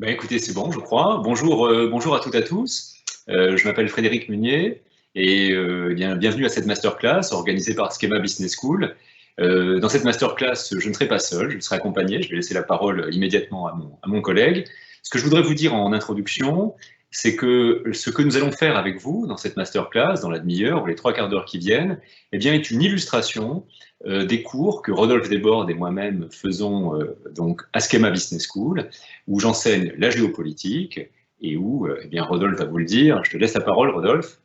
Ben écoutez, c'est bon, je crois. Bonjour, bonjour à toutes et à tous. Je m'appelle Frédéric Munier et eh bien, bienvenue à cette masterclass organisée par Schema Business School. Dans cette masterclass, je ne serai pas seul, je serai accompagné. Je vais laisser la parole immédiatement à mon collègue. Ce que je voudrais vous dire en introduction, c'est que ce que nous allons faire avec vous dans cette masterclass, dans la demi-heure ou les trois quarts d'heure qui viennent, eh bien, est une illustration des cours que Rodolphe Desbordes et moi-même faisons donc à Schema Business School, où j'enseigne la géopolitique et où, eh bien, Rodolphe va vous le dire. Je te laisse la parole, Rodolphe.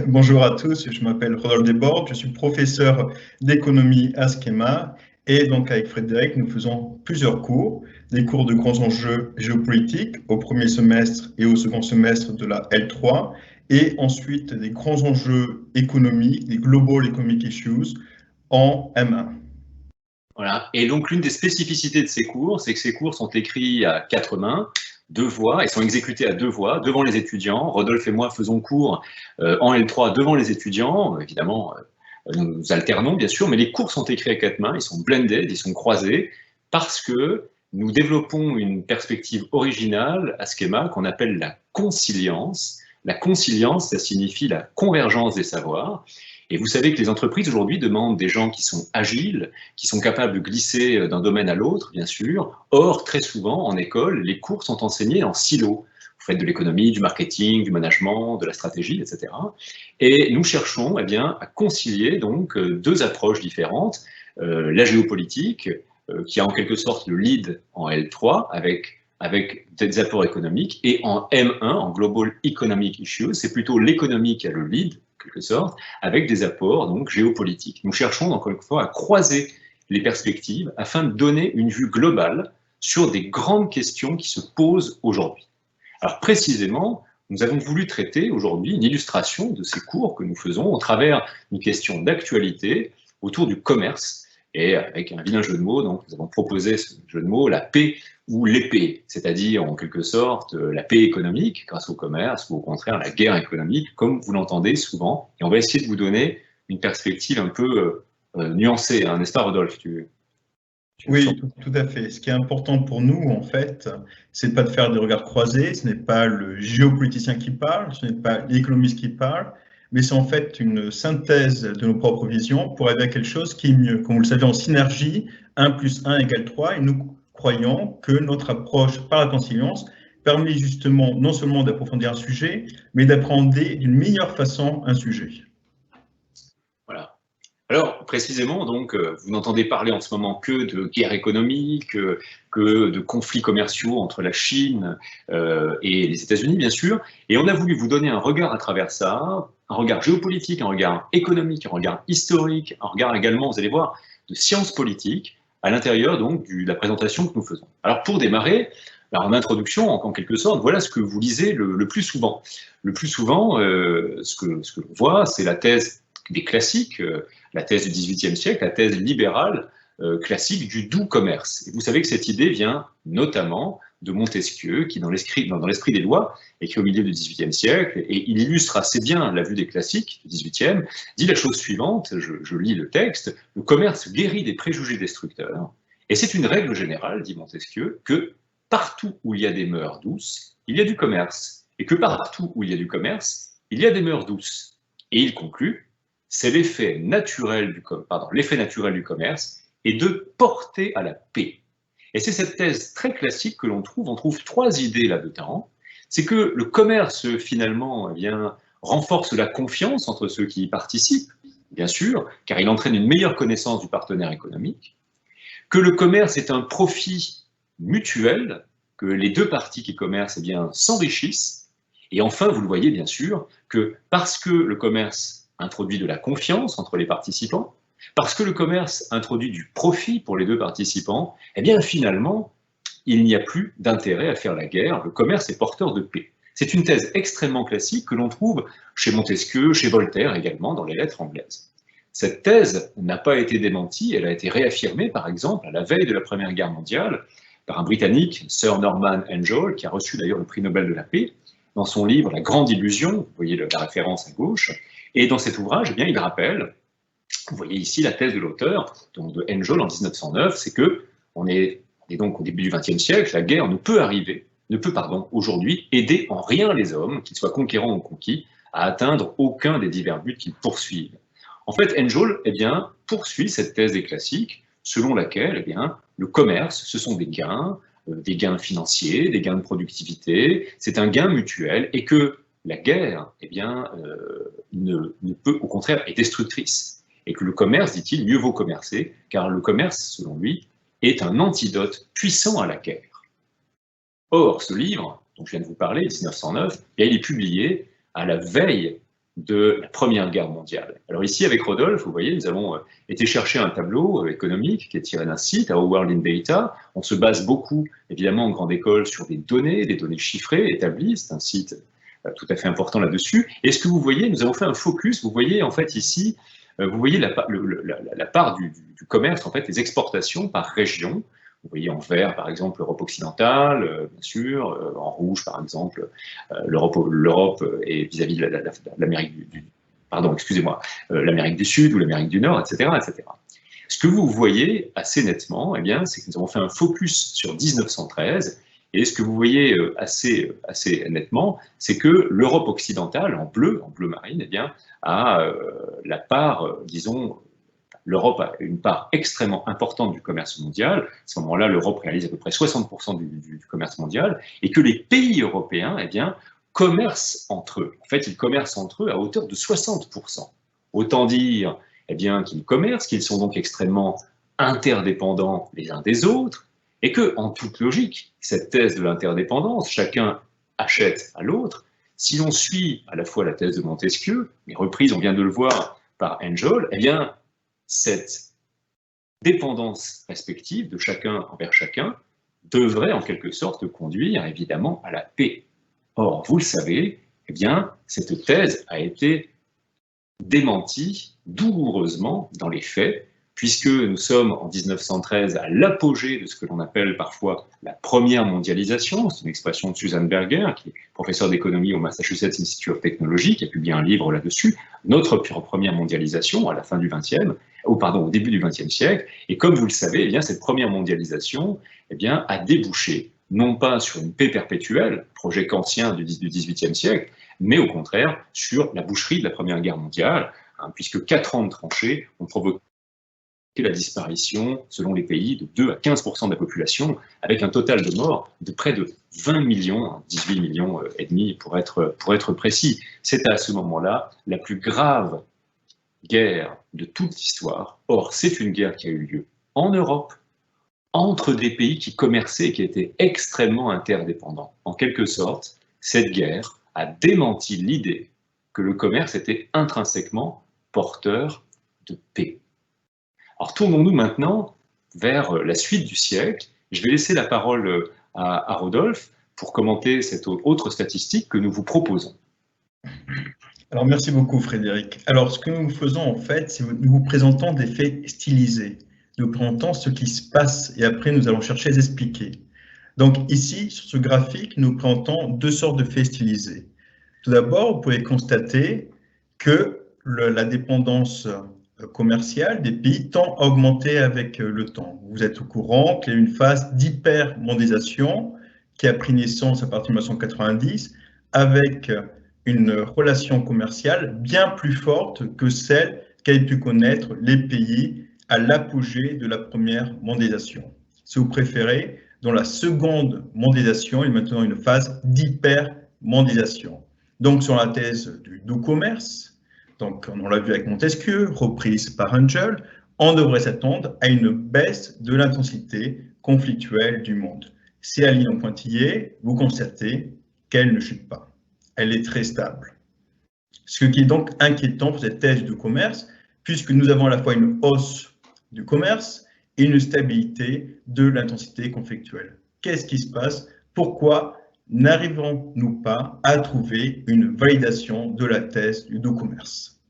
Bonjour à tous, je m'appelle Rodolphe Desbordes, je suis professeur d'économie à Schema et donc avec Frédéric, nous faisons plusieurs cours, des cours de grands enjeux géopolitiques au premier semestre et au second semestre de la L3 et ensuite des grands enjeux économiques, des Global Economic Issues en M1. Voilà. Et donc, l'une des spécificités de ces cours, c'est que ces cours sont écrits à quatre mains, deux voix, et sont exécutés à deux voix, devant les étudiants. Rodolphe et moi faisons cours en L3 devant les étudiants. Évidemment, nous alternons, bien sûr, mais les cours sont écrits à quatre mains, ils sont blended, ils sont croisés, parce que nous développons une perspective originale à Schema qu'on appelle la consilience. La consilience, ça signifie la convergence des savoirs. Et vous savez que les entreprises aujourd'hui demandent des gens qui sont agiles, qui sont capables de glisser d'un domaine à l'autre, bien sûr. Or, très souvent, en école, les cours sont enseignés en silo. Vous faites de l'économie, du marketing, du management, de la stratégie, etc. Et nous cherchons, eh bien, à concilier donc deux approches différentes. La géopolitique, qui a en quelque sorte le lead en L3 avec des apports économiques, et en M1, en Global Economic Issues, c'est plutôt l'économie qui a le lead, en quelque sorte, avec des apports donc géopolitiques. Nous cherchons encore une fois à croiser les perspectives afin de donner une vue globale sur des grandes questions qui se posent aujourd'hui. Alors précisément, nous avons voulu traiter aujourd'hui une illustration de ces cours que nous faisons au travers d'une question d'actualité autour du commerce, et avec un vilain jeu de mots, donc nous avons proposé ce jeu de mots, la paix ou l'épée, c'est-à-dire en quelque sorte la paix économique grâce au commerce, ou au contraire la guerre économique, comme vous l'entendez souvent. Et on va essayer de vous donner une perspective un peu nuancée, hein, n'est-ce pas Rodolphe? Oui, tout à fait. Ce qui est important pour nous, en fait, c'est pas de faire des regards croisés, ce n'est pas le géopoliticien qui parle, ce n'est pas l'économiste qui parle, mais c'est en fait une synthèse de nos propres visions pour arriver à quelque chose qui est mieux. Comme vous le savez, en synergie, 1 plus 1 égale 3, et nous croyons que notre approche par la conscience permet justement non seulement d'approfondir un sujet, mais d'appréhender d'une meilleure façon un sujet. Voilà. Alors, précisément, donc, vous n'entendez parler en ce moment que de guerre économique, que de conflits commerciaux entre la Chine et les États-Unis, bien sûr. Et on a voulu vous donner un regard à travers ça, un regard géopolitique, un regard économique, un regard historique, un regard également, vous allez voir, de sciences politiques à l'intérieur donc de la présentation que nous faisons. Alors, pour démarrer, en introduction, en quelque sorte, voilà ce que vous lisez le plus souvent. Le plus souvent, ce que l'on voit, c'est la thèse des classiques, la thèse du XVIIIe siècle, la thèse libérale classique du doux commerce. Et vous savez que cette idée vient notamment de Montesquieu, qui dans l'esprit des lois, écrit au milieu du XVIIIe siècle, et il illustre assez bien la vue des classiques du XVIIIe, dit la chose suivante, je lis le texte, le commerce guérit des préjugés destructeurs, et c'est une règle générale, dit Montesquieu, que partout où il y a des mœurs douces, il y a du commerce, et que partout où il y a du commerce, il y a des mœurs douces. Et il conclut, c'est l'effet naturel du commerce et de porter à la paix. Et c'est cette thèse très classique que l'on trouve, on trouve trois idées là-dedans. C'est que le commerce, finalement, eh bien, renforce la confiance entre ceux qui y participent, bien sûr, car il entraîne une meilleure connaissance du partenaire économique, que le commerce est un profit mutuel, que les deux parties qui commercent eh bien, s'enrichissent, et enfin, vous le voyez bien sûr, que parce que le commerce introduit de la confiance entre les participants, parce que le commerce introduit du profit pour les deux participants, eh bien finalement, il n'y a plus d'intérêt à faire la guerre, le commerce est porteur de paix. C'est une thèse extrêmement classique que l'on trouve chez Montesquieu, chez Voltaire également, dans les lettres anglaises. Cette thèse n'a pas été démentie, elle a été réaffirmée par exemple à la veille de la Première Guerre mondiale par un Britannique, Sir Norman Angell, qui a reçu d'ailleurs le prix Nobel de la paix, dans son livre La Grande Illusion, vous voyez la référence à gauche, et dans cet ouvrage, eh bien, il rappelle, vous voyez ici la thèse de l'auteur, donc de Angell en 1909, c'est que on est donc au début du XXe siècle, la guerre ne peut arriver aujourd'hui aider en rien les hommes, qu'ils soient conquérants ou conquis, à atteindre aucun des divers buts qu'ils poursuivent. En fait, Engel poursuit cette thèse des classiques, selon laquelle le commerce, ce sont des gains financiers, des gains de productivité, c'est un gain mutuel, et que la guerre ne peut, au contraire, est destructrice. Et que le commerce, dit-il, mieux vaut commercer, car le commerce, selon lui, est un antidote puissant à la guerre. Or, ce livre, dont je viens de vous parler, 1909, il est publié à la veille de la Première Guerre mondiale. Alors ici, avec Rodolphe, vous voyez, nous avons été chercher un tableau économique qui est tiré d'un site, Our World in Data. On se base beaucoup, évidemment, en grande école, sur des données chiffrées, établies. C'est un site tout à fait important là-dessus. Et ce que vous voyez, nous avons fait un focus, vous voyez en fait ici, vous voyez la part du commerce, en fait, les exportations par région. Vous voyez en vert, par exemple, l'Europe occidentale, bien sûr, en rouge, par exemple, l'Europe et vis-à-vis de l'Amérique l'Amérique du Sud ou l'Amérique du Nord, etc., etc. Ce que vous voyez assez nettement, c'est que nous avons fait un focus sur 1913, et ce que vous voyez assez nettement, c'est que l'Europe occidentale, en bleu marine, a la part, disons, l'Europe a une part extrêmement importante du commerce mondial. À ce moment-là, l'Europe réalise à peu près 60% du commerce mondial, et que les pays européens, commercent entre eux. En fait, ils commercent entre eux à hauteur de 60%. Autant dire, qu'ils commercent, qu'ils sont donc extrêmement interdépendants les uns des autres, et que, en toute logique, cette thèse de l'interdépendance, chacun achète à l'autre, si l'on suit à la fois la thèse de Montesquieu, mais reprise, on vient de le voir, par Engel, cette dépendance respective de chacun envers chacun devrait en quelque sorte conduire évidemment à la paix. Or, vous le savez, cette thèse a été démentie douloureusement dans les faits, puisque nous sommes en 1913 à l'apogée de ce que l'on appelle parfois la première mondialisation. C'est une expression de Susan Berger, qui est professeure d'économie au Massachusetts Institute of Technology, qui a publié un livre là-dessus, notre première mondialisation à la fin du au début du XXe siècle. Et comme vous le savez, cette première mondialisation a débouché non pas sur une paix perpétuelle, projet kantien du XVIIIe siècle, mais au contraire sur la boucherie de la Première Guerre mondiale, puisque 4 ans de tranchées ont provoqué la disparition, selon les pays, de 2 à 15% de la population, avec un total de morts de près de 20 millions, 18 millions et demi pour être précis. C'est à ce moment-là la plus grave guerre de toute l'histoire. Or, c'est une guerre qui a eu lieu en Europe, entre des pays qui commerçaient et qui étaient extrêmement interdépendants. En quelque sorte, cette guerre a démenti l'idée que le commerce était intrinsèquement porteur de paix. Alors tournons-nous maintenant vers la suite du siècle. Je vais laisser la parole à Rodolphe pour commenter cette autre statistique que nous vous proposons. Alors merci beaucoup Frédéric. Alors ce que nous faisons en fait, c'est nous vous présentons des faits stylisés. Nous présentons ce qui se passe et après nous allons chercher à les expliquer. Donc ici, sur ce graphique, nous présentons 2 sortes de faits stylisés. Tout d'abord, vous pouvez constater que la dépendance commerciale des pays tend à augmenter avec le temps. Vous êtes au courant qu'il y a une phase d'hypermondialisation qui a pris naissance à partir de 1990 avec une relation commerciale bien plus forte que celle qu'avaient pu connaître les pays à l'apogée de la première mondialisation. Si vous préférez, dans la seconde mondialisation, il y a maintenant une phase d'hypermondialisation. Donc, sur la thèse du doux commerce, donc on l'a vu avec Montesquieu, reprise par Engel, on devrait s'attendre à une baisse de l'intensité conflictuelle du monde. Si la ligne en pointillé, vous constatez qu'elle ne chute pas. Elle est très stable. Ce qui est donc inquiétant pour cette thèse du commerce, puisque nous avons à la fois une hausse du commerce et une stabilité de l'intensité conflictuelle. Qu'est-ce qui se passe? Pourquoi n'arrivons-nous pas à trouver une validation de la thèse du doux commerce?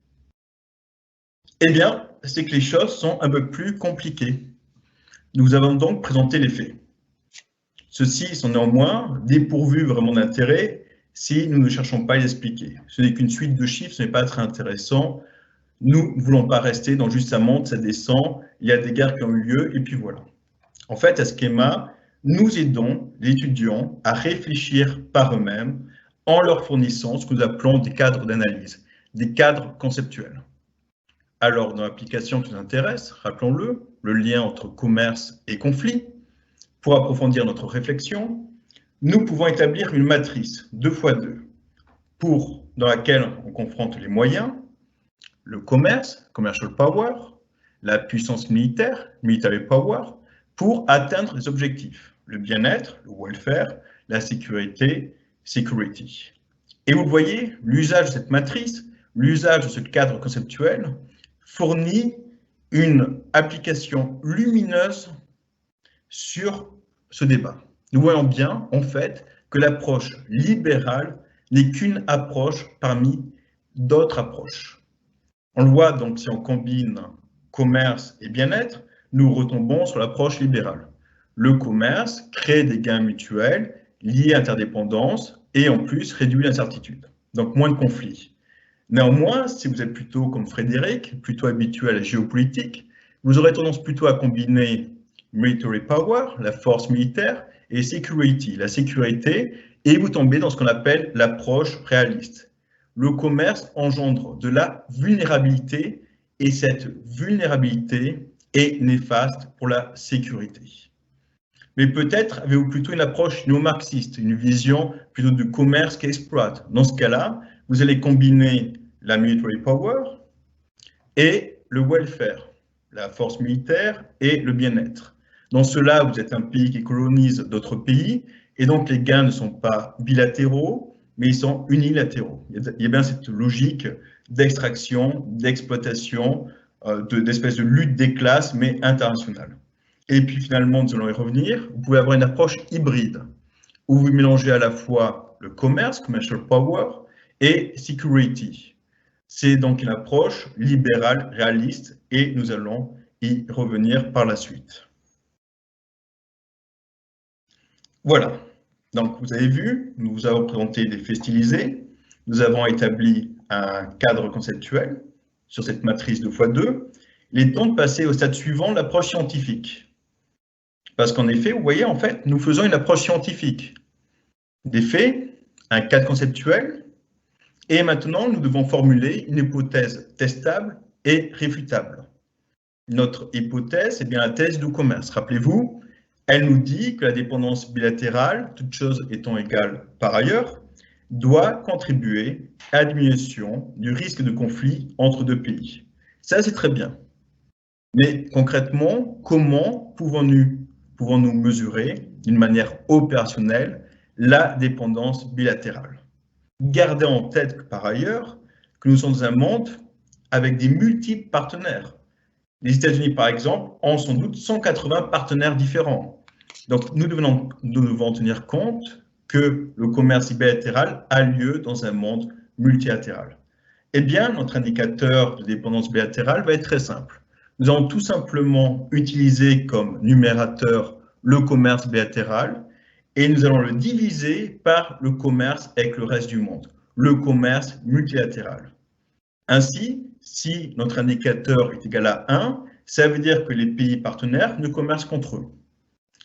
Eh bien, c'est que les choses sont un peu plus compliquées. Nous avons donc présenté les faits. Ceux-ci sont néanmoins dépourvus vraiment d'intérêt si nous ne cherchons pas à les expliquer. Ce n'est qu'une suite de chiffres, ce n'est pas très intéressant. Nous ne voulons pas rester dans juste ça monte, ça descend, il y a des guerres qui ont eu lieu, et puis voilà. En fait, à ce schéma, nous aidons les étudiants à réfléchir par eux-mêmes en leur fournissant ce que nous appelons des cadres d'analyse, des cadres conceptuels. Alors, dans l'application qui nous intéresse, rappelons-le, le lien entre commerce et conflit, pour approfondir notre réflexion, nous pouvons établir une matrice 2x2 dans laquelle on confronte les moyens, le commerce, commercial power, la puissance militaire, military power, pour atteindre les objectifs, le bien-être, le welfare, la sécurité, security. Et vous voyez, l'usage de cette matrice, l'usage de ce cadre conceptuel fournit une application lumineuse sur ce débat. Nous voyons bien, en fait, que l'approche libérale n'est qu'une approche parmi d'autres approches. On le voit donc si on combine commerce et bien-être, nous retombons sur l'approche libérale. Le commerce crée des gains mutuels liés à l'interdépendance et en plus réduit l'incertitude, donc moins de conflits. Néanmoins, si vous êtes plutôt comme Frédéric, plutôt habitué à la géopolitique, vous aurez tendance plutôt à combiner military power, la force militaire, et security, la sécurité, et vous tombez dans ce qu'on appelle l'approche réaliste. Le commerce engendre de la vulnérabilité, et cette vulnérabilité est néfaste pour la sécurité. Mais peut-être avez-vous plutôt une approche néo-marxiste, une vision plutôt du commerce qui exploite. Dans ce cas-là, vous allez combiner la military power et le welfare, la force militaire et le bien-être. Dans cela, vous êtes un pays qui colonise d'autres pays, et donc les gains ne sont pas bilatéraux, mais ils sont unilatéraux. Il y a bien cette logique d'extraction, d'exploitation, d'espèce de lutte des classes, mais internationale. Et puis finalement, nous allons y revenir, vous pouvez avoir une approche hybride, où vous mélangez à la fois le commerce, commercial power, et security. C'est donc une approche libérale, réaliste, et nous allons y revenir par la suite. Voilà, donc vous avez vu, nous vous avons présenté des faits stylisés, nous avons établi un cadre conceptuel sur cette matrice 2x2. Il est temps de passer au stade suivant, l'approche scientifique. Parce qu'en effet, vous voyez, en fait, nous faisons une approche scientifique. Des faits, un cadre conceptuel, et maintenant, nous devons formuler une hypothèse testable et réfutable. Notre hypothèse, c'est bien la thèse du commerce. Rappelez-vous, elle nous dit que la dépendance bilatérale, toutes choses étant égales par ailleurs, doit contribuer à la diminution du risque de conflit entre deux pays. Ça, c'est très bien. Mais concrètement, comment pouvons-nous mesurer d'une manière opérationnelle la dépendance bilatérale? Gardez en tête que par ailleurs, que nous sommes dans un monde avec des multiples partenaires. Les États-Unis, par exemple, ont sans doute 180 partenaires différents. Donc, nous devons tenir compte que le commerce bilatéral a lieu dans un monde multilatéral. Eh bien, notre indicateur de dépendance bilatérale va être très simple. Nous allons tout simplement utiliser comme numérateur le commerce bilatéral et nous allons le diviser par le commerce avec le reste du monde, le commerce multilatéral. Ainsi, si notre indicateur est égal à 1, ça veut dire que les pays partenaires ne commercent qu'entre eux.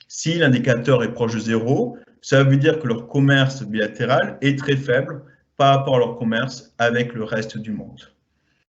Si l'indicateur est proche de 0, ça veut dire que leur commerce bilatéral est très faible par rapport à leur commerce avec le reste du monde.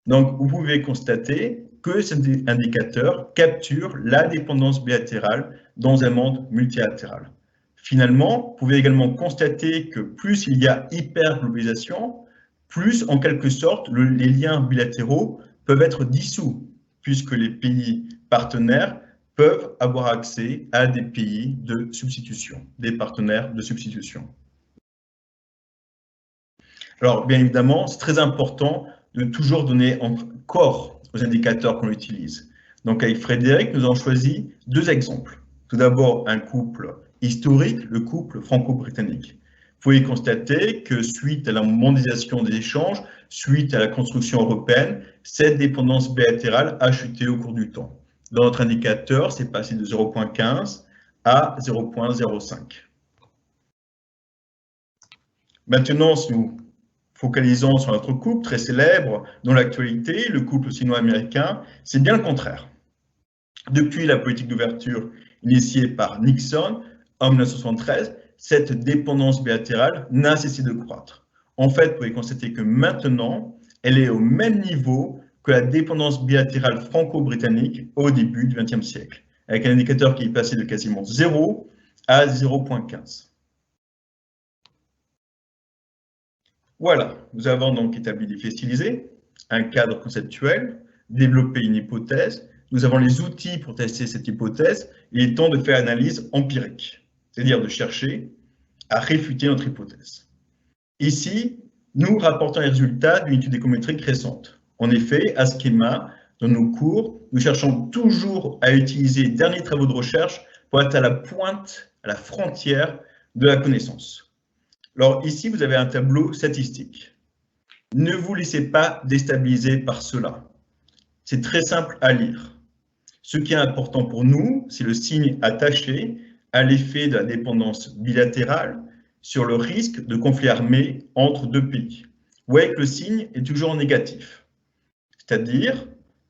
Donc, vous pouvez constater que cet indicateur capture la dépendance bilatérale dans un monde multilatéral. Finalement, vous pouvez également constater que plus il y a hyperglobalisation, plus en quelque sorte les liens bilatéraux peuvent être dissous, puisque les pays partenaires peuvent avoir accès à des pays de substitution, des partenaires de substitution. Alors, bien évidemment, c'est très important de toujours donner corps aux indicateurs qu'on utilise. Donc, avec Frédéric, nous avons choisi deux exemples. Tout d'abord, un couple historique, le couple franco-britannique. Vous pouvez constater que suite à la mondialisation des échanges, suite à la construction européenne, cette dépendance bilatérale a chuté au cours du temps. Dans notre indicateur, c'est passé de 0,15 à 0,05. Maintenant, si nous focalisons sur notre couple très célèbre dans l'actualité, le couple sino-américain, c'est bien le contraire. Depuis la politique d'ouverture initiée par Nixon, en 1973, cette dépendance bilatérale n'a cessé de croître. En fait, vous pouvez constater que maintenant, elle est au même niveau que la dépendance bilatérale franco-britannique au début du XXe siècle, avec un indicateur qui est passé de quasiment 0 à 0,15. Voilà, nous avons donc établi des faits stylisés, un cadre conceptuel, développé une hypothèse, nous avons les outils pour tester cette hypothèse, et il est temps de faire l'analyse empirique, c'est-à-dire de chercher à réfuter notre hypothèse. Ici, nous rapportons les résultats d'une étude économétrique récente. En effet, à Schema, dans nos cours, nous cherchons toujours à utiliser les derniers travaux de recherche pour être à la pointe, à la frontière de la connaissance. Alors ici, vous avez un tableau statistique. Ne vous laissez pas déstabiliser par cela. C'est très simple à lire. Ce qui est important pour nous, c'est le signe attaché à l'effet de la dépendance bilatérale sur le risque de conflit armé entre deux pays. Vous voyez que le signe est toujours négatif. C'est-à-dire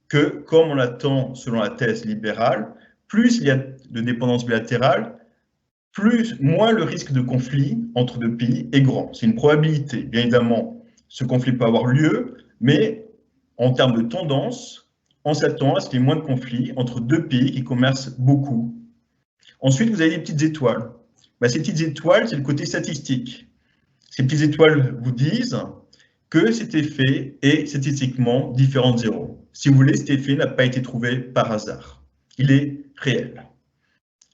que, comme on l'attend selon la thèse libérale, plus il y a de dépendance bilatérale, moins le risque de conflit entre deux pays est grand. C'est une probabilité. Bien évidemment, ce conflit peut avoir lieu, mais en termes de tendance, on s'attend à ce qu'il y ait moins de conflits entre deux pays qui commercent beaucoup. Ensuite, vous avez des petites étoiles. Ces petites étoiles, c'est le côté statistique. Ces petites étoiles vous disent que cet effet est statistiquement différent de 0. Si vous voulez, cet effet n'a pas été trouvé par hasard. Il est réel.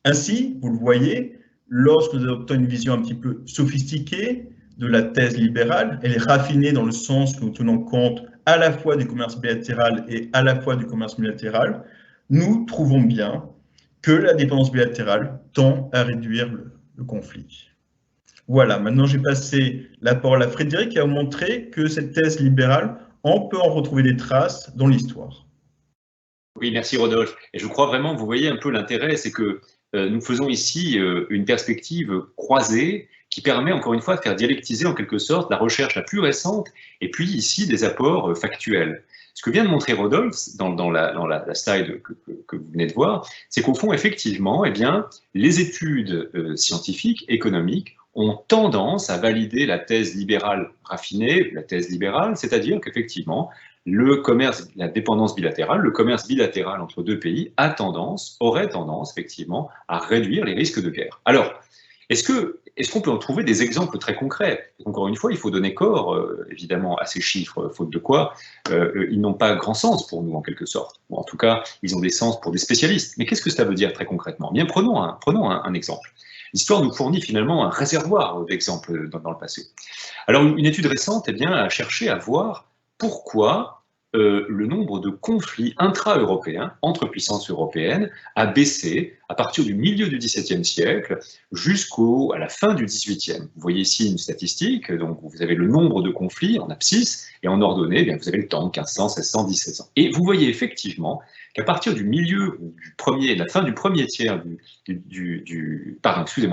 Ainsi, vous le voyez, lorsque nous adoptons une vision un petit peu sophistiquée de la thèse libérale, elle est raffinée dans le sens que nous tenons compte à la fois du commerce bilatéral et à la fois du commerce multilatéral, nous trouvons bien que la dépendance bilatérale tend à réduire le conflit. Voilà, maintenant j'ai passé la parole à Frédéric qui a montré que cette thèse libérale, on peut en retrouver des traces dans l'histoire. Oui, merci Rodolphe. Et je crois vraiment, vous voyez un peu l'intérêt, c'est que nous faisons ici une perspective croisée qui permet encore une fois de faire dialectiser en quelque sorte la recherche la plus récente et puis ici des apports factuels. Ce que vient de montrer Rodolphe dans la slide que vous venez de voir, c'est qu'au fond, effectivement, eh bien, les études scientifiques, économiques, ont tendance à valider la thèse libérale raffinée, la thèse libérale, c'est-à-dire qu'effectivement, le commerce, la dépendance bilatérale, le commerce bilatéral entre deux pays aurait tendance effectivement à réduire les risques de guerre. Alors, est-ce qu'on peut en trouver des exemples très concrets? Encore une fois, il faut donner corps, évidemment, à ces chiffres, faute de quoi ils n'ont pas grand sens pour nous, en quelque sorte. Ou en tout cas, ils ont des sens pour des spécialistes. Mais qu'est-ce que ça veut dire très concrètement? Bien, prenons un exemple. L'histoire nous fournit finalement un réservoir d'exemples dans le passé. Alors, une étude récente a cherché à voir pourquoi le nombre de conflits intra-européens, entre puissances européennes, a baissé à partir du milieu du XVIIe siècle jusqu'à la fin du XVIIIe. Vous voyez ici une statistique, donc vous avez le nombre de conflits en abscisse, et en ordonnée, vous avez le temps, 1500, 1600, 1700. Et vous voyez effectivement qu'à partir du milieu de la fin du premier tiers à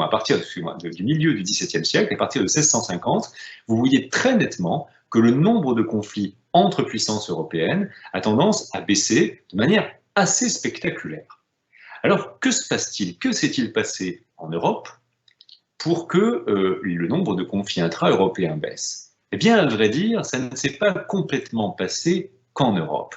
partir du milieu du XVIIe siècle, à partir de 1650, vous voyez très nettement que le nombre de conflits entre puissances européennes a tendance à baisser de manière assez spectaculaire. Alors, que se passe-t-il? Que s'est-il passé en Europe pour que le nombre de conflits intra-européens baisse? Eh bien, à vrai dire, ça ne s'est pas complètement passé qu'en Europe.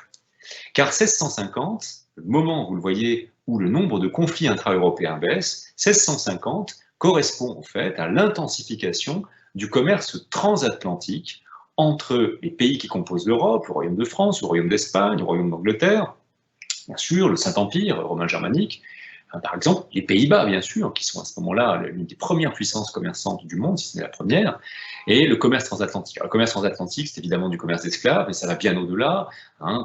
Car 1650, le moment, vous le voyez, où le nombre de conflits intra-européens baisse, 1650 correspond en fait à l'intensification du commerce transatlantique entre les pays qui composent l'Europe, le Royaume de France, le Royaume d'Espagne, le Royaume d'Angleterre, bien sûr, le Saint-Empire romain germanique, par exemple, les Pays-Bas, bien sûr, qui sont à ce moment-là l'une des premières puissances commerçantes du monde, si ce n'est la première, et le commerce transatlantique. Alors, le commerce transatlantique, c'est évidemment du commerce d'esclaves, mais ça va bien au-delà.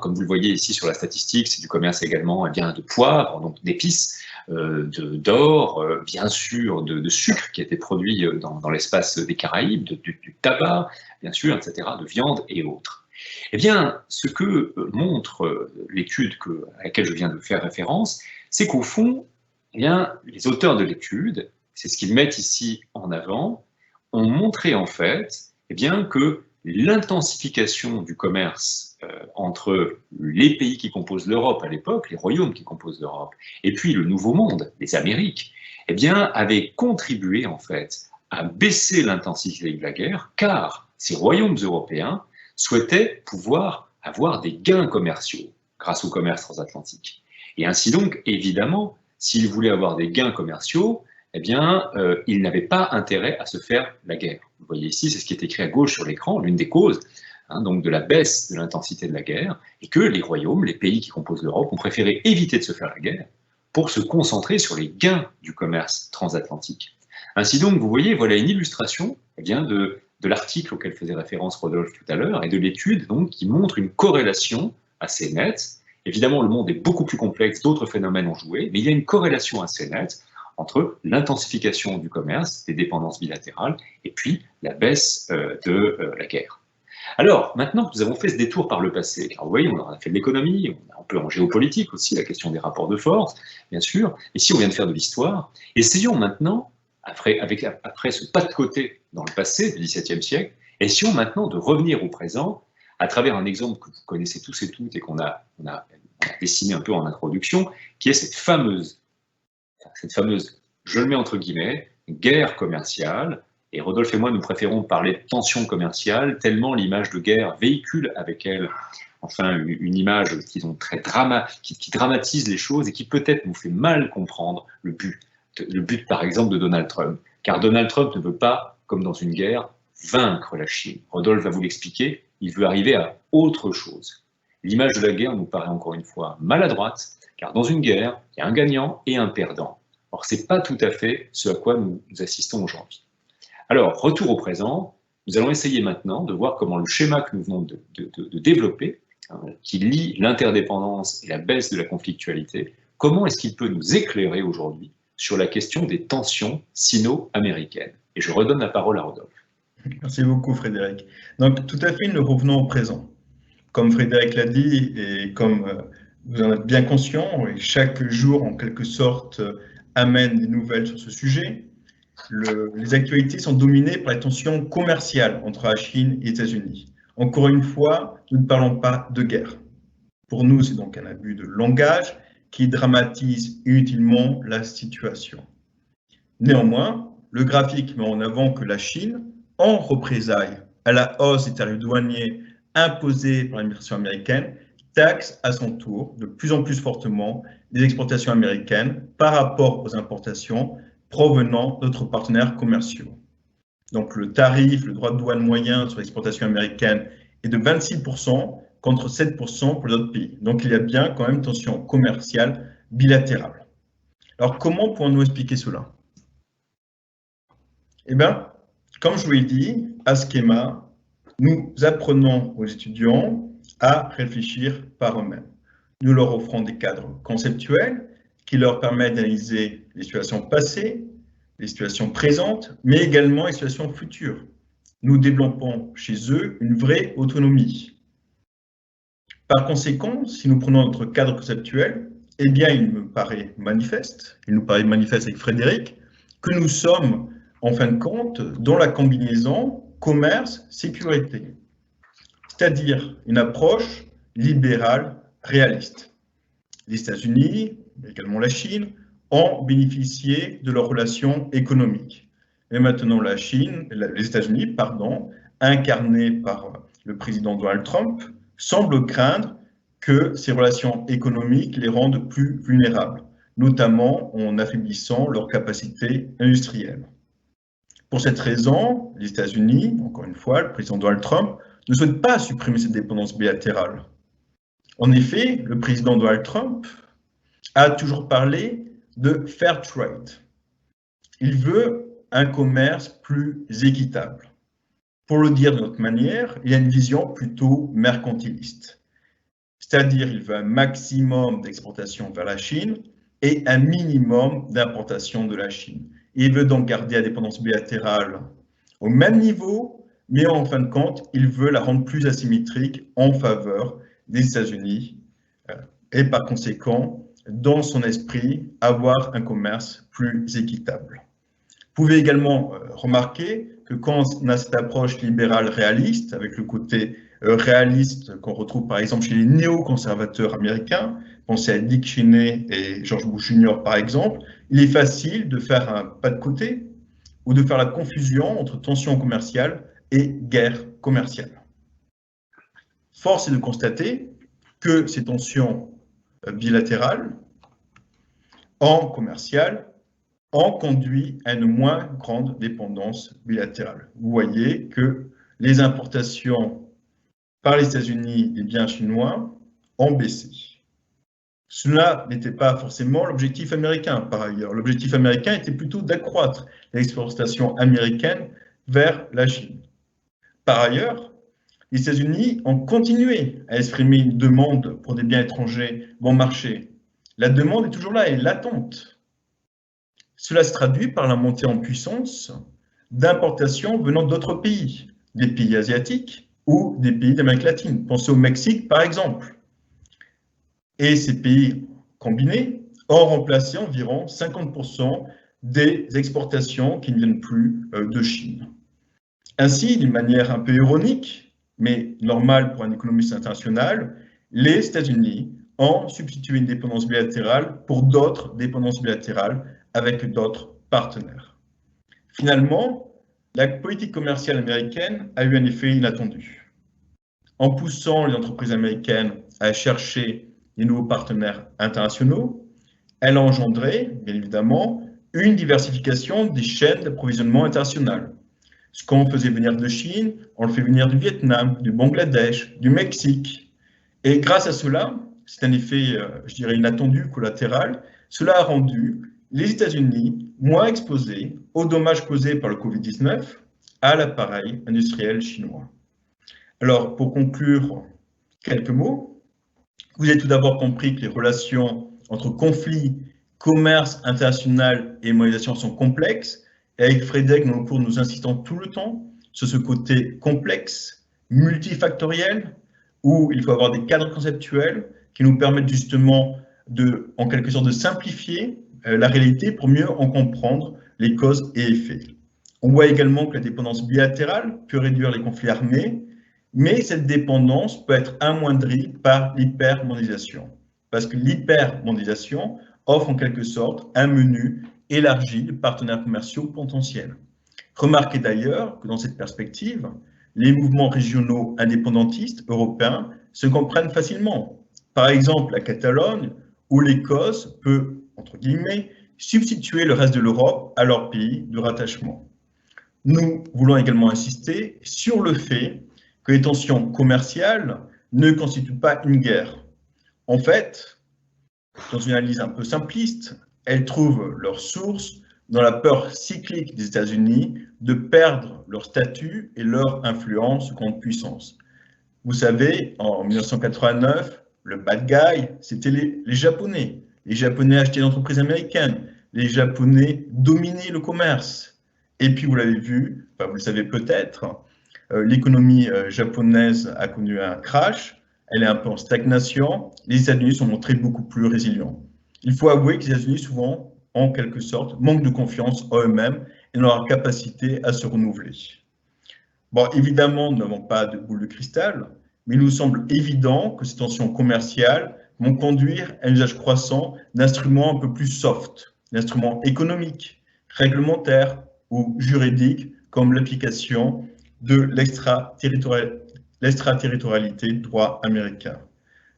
Comme vous le voyez ici sur la statistique, c'est du commerce également de poivre, donc d'épices, d'or, bien sûr, de sucre qui a été produit dans l'espace des Caraïbes, du tabac, bien sûr, etc., de viande et autres. Eh bien, ce que montre l'étude à laquelle je viens de faire référence, c'est qu'au fond, les auteurs de l'étude, c'est ce qu'ils mettent ici en avant, ont montré en fait que l'intensification du commerce entre les pays qui composent l'Europe à l'époque, les royaumes qui composent l'Europe, et puis le Nouveau Monde, les Amériques, eh bien, avait contribué en fait à baisser l'intensité de la guerre, car ces royaumes européens souhaitaient pouvoir avoir des gains commerciaux grâce au commerce transatlantique. Et ainsi donc, évidemment, s'ils voulaient avoir des gains commerciaux, eh bien, ils n'avaient pas intérêt à se faire la guerre. Vous voyez ici, c'est ce qui est écrit à gauche sur l'écran, l'une des causes donc de la baisse de l'intensité de la guerre, et que les royaumes, les pays qui composent l'Europe, ont préféré éviter de se faire la guerre pour se concentrer sur les gains du commerce transatlantique. Ainsi donc, vous voyez, voilà une illustration eh bien, de l'article auquel faisait référence Rodolphe tout à l'heure, et de l'étude donc qui montre une corrélation assez nette. Évidemment, le monde est beaucoup plus complexe, d'autres phénomènes ont joué, mais il y a une corrélation assez nette entre l'intensification du commerce, des dépendances bilatérales, et puis la baisse de la guerre. Alors, maintenant que nous avons fait ce détour par le passé, car vous voyez, on a fait de l'économie, on a un peu en géopolitique aussi, la question des rapports de force, bien sûr, et si on vient de faire de l'histoire, essayons maintenant, après ce pas de côté dans le passé du XVIIe siècle, essayons maintenant de revenir au présent à travers un exemple que vous connaissez tous et toutes et qu'on a dessiné un peu en introduction, qui est cette fameuse, je le mets entre guillemets, guerre commerciale. Et Rodolphe et moi, nous préférons parler de tension commerciale, tellement l'image de guerre véhicule avec elle enfin une image qui dramatise les choses et qui peut-être nous fait mal comprendre le but par exemple de Donald Trump. Car Donald Trump ne veut pas, comme dans une guerre, vaincre la Chine. Rodolphe va vous l'expliquer, il veut arriver à autre chose. L'image de la guerre nous paraît encore une fois maladroite, car dans une guerre, il y a un gagnant et un perdant. Or, ce n'est pas tout à fait ce à quoi nous assistons aujourd'hui. Alors, retour au présent, nous allons essayer maintenant de voir comment le schéma que nous venons de développer, qui lie l'interdépendance et la baisse de la conflictualité, comment est-ce qu'il peut nous éclairer aujourd'hui sur la question des tensions sino-américaines. Et je redonne la parole à Rodolphe. Merci beaucoup, Frédéric. Donc, tout à fait, nous revenons au présent. Comme Frédéric l'a dit, et comme vous en êtes bien conscient, et chaque jour, en quelque sorte, amène des nouvelles sur ce sujet. Les actualités sont dominées par les tensions commerciales entre la Chine et les États-Unis. Encore une fois, nous ne parlons pas de guerre. Pour nous, c'est donc un abus de langage qui dramatise inutilement la situation. Néanmoins, le graphique met en avant que la Chine, en représailles à la hausse des tarifs douaniers imposés par l'administration américaine, taxe à son tour de plus en plus fortement les exportations américaines par rapport aux importations provenant d'autres partenaires commerciaux. Donc le tarif, le droit de douane moyen sur l'exportation américaine est de 26% contre 7% pour les autres pays. Donc il y a bien quand même tension commerciale bilatérale. Alors comment pouvons-nous expliquer cela? Eh bien, comme je vous l'ai dit, à Schema, nous apprenons aux étudiants à réfléchir par eux-mêmes. Nous leur offrons des cadres conceptuels qui leur permettent d'analyser les situations passées, les situations présentes, mais également les situations futures. Nous développons chez eux une vraie autonomie. Par conséquent, si nous prenons notre cadre conceptuel, eh bien, il nous paraît manifeste avec Frédéric, que nous sommes, en fin de compte, dans la combinaison commerce-sécurité, c'est-à-dire une approche libérale réaliste. Les États-Unis, mais également la Chine, ont bénéficié de leurs relations économiques. Et maintenant, les États-Unis, incarnés par le président Donald Trump, semblent craindre que ces relations économiques les rendent plus vulnérables, notamment en affaiblissant leur capacité industrielle. Pour cette raison, les États-Unis, encore une fois, le président Donald Trump, ne souhaite pas supprimer cette dépendance bilatérale. En effet, le président Donald Trump a toujours parlé de fair trade. Il veut un commerce plus équitable. Pour le dire d'une autre manière, il a une vision plutôt mercantiliste. C'est-à-dire il veut un maximum d'exportation vers la Chine et un minimum d'importation de la Chine. Il veut donc garder la dépendance bilatérale au même niveau, mais en fin de compte, il veut la rendre plus asymétrique en faveur des États-Unis et par conséquent, dans son esprit, avoir un commerce plus équitable. Vous pouvez également remarquer que quand on a cette approche libérale réaliste, avec le côté réalistes qu'on retrouve par exemple chez les néoconservateurs américains, pensez à Dick Cheney et George Bush Jr. par exemple, il est facile de faire un pas de côté ou de faire la confusion entre tension commerciale et guerre commerciale. Force est de constater que ces tensions bilatérales en commercial ont conduit à une moins grande dépendance bilatérale. Vous voyez que les importations par les États-Unis des biens chinois ont baissé. Cela n'était pas forcément l'objectif américain, par ailleurs. L'objectif américain était plutôt d'accroître l'exportation américaine vers la Chine. Par ailleurs, les États-Unis ont continué à exprimer une demande pour des biens étrangers bon marché. La demande est toujours là, elle est latente. Cela se traduit par la montée en puissance d'importations venant d'autres pays, des pays asiatiques ou des pays d'Amérique latine. Pensez au Mexique, par exemple. Et ces pays combinés ont remplacé environ 50% des exportations qui ne viennent plus de Chine. Ainsi, d'une manière un peu ironique, mais normale pour un économiste international, les États-Unis ont substitué une dépendance bilatérale pour d'autres dépendances bilatérales avec d'autres partenaires. Finalement, la politique commerciale américaine a eu un effet inattendu. En poussant les entreprises américaines à chercher des nouveaux partenaires internationaux, elle a engendré, bien évidemment, une diversification des chaînes d'approvisionnement internationales. Ce qu'on faisait venir de Chine, on le fait venir du Vietnam, du Bangladesh, du Mexique. Et grâce à cela, c'est un effet, je dirais, inattendu, collatéral, cela a rendu les États-Unis moins exposés aux dommages causés par le Covid-19 à l'appareil industriel chinois. Alors, pour conclure, quelques mots. Vous avez tout d'abord compris que les relations entre conflits, commerce international et mondialisation sont complexes. Et avec Frédéric, dans le cours, nous insistons tout le temps sur ce côté complexe, multifactoriel, où il faut avoir des cadres conceptuels qui nous permettent justement en quelque sorte, de simplifier la réalité pour mieux en comprendre les causes et effets. On voit également que la dépendance bilatérale peut réduire les conflits armés, mais cette dépendance peut être amoindrie par l'hypermondialisation, parce que l'hypermondialisation offre en quelque sorte un menu élargi de partenaires commerciaux potentiels. Remarquez d'ailleurs que dans cette perspective, les mouvements régionaux indépendantistes européens se comprennent facilement. Par exemple, la Catalogne ou l'Écosse peut, entre guillemets, substituer le reste de l'Europe à leur pays de rattachement. Nous voulons également insister sur le fait que les tensions commerciales ne constituent pas une guerre. En fait, dans une analyse un peu simpliste, elles trouvent leur source dans la peur cyclique des États-Unis de perdre leur statut et leur influence contre puissance. Vous savez, en 1989, le bad guy, c'était les Japonais. Les Japonais achetaient des entreprises américaines. Les Japonais dominaient le commerce. Et puis, vous l'avez vu, enfin, vous le savez peut-être, l'économie japonaise a connu un crash. Elle est un peu en stagnation. Les États-Unis sont montrés beaucoup plus résilients. Il faut avouer que les États-Unis, souvent, en quelque sorte, manquent de confiance en eux-mêmes et dans leur capacité à se renouveler. Bon, évidemment, nous n'avons pas de boule de cristal, mais il nous semble évident que ces tensions commerciales vont conduire à un usage croissant d'instruments un peu plus soft, d'instruments économiques, réglementaires ou juridiques, comme l'application de l'extraterritorialité du droit américain.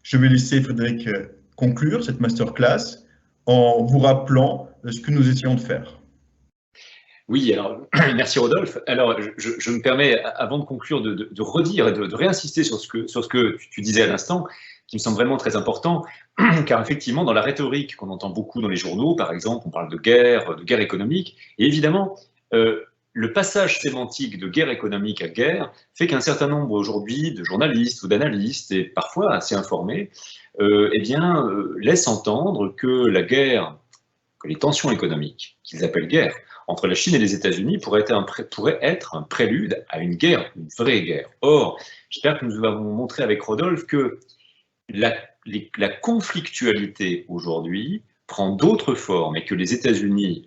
Je vais laisser Frédéric conclure cette masterclass en vous rappelant ce que nous essayons de faire. Oui, alors, merci Rodolphe. Alors, je me permets, avant de conclure, de redire et de réinsister sur ce que tu disais à l'instant, qui me semble vraiment très important, car effectivement, dans la rhétorique qu'on entend beaucoup dans les journaux, par exemple, on parle de guerre économique, et évidemment, le passage sémantique de guerre économique à guerre fait qu'un certain nombre aujourd'hui de journalistes ou d'analystes, et parfois assez informés, laissent entendre que la guerre, que les tensions économiques, qu'ils appellent guerre, entre la Chine et les États-Unis pourrait être un prélude à une guerre, une vraie guerre. Or, j'espère que nous avons montré avec Rodolphe que la conflictualité aujourd'hui prend d'autres formes et que les États-Unis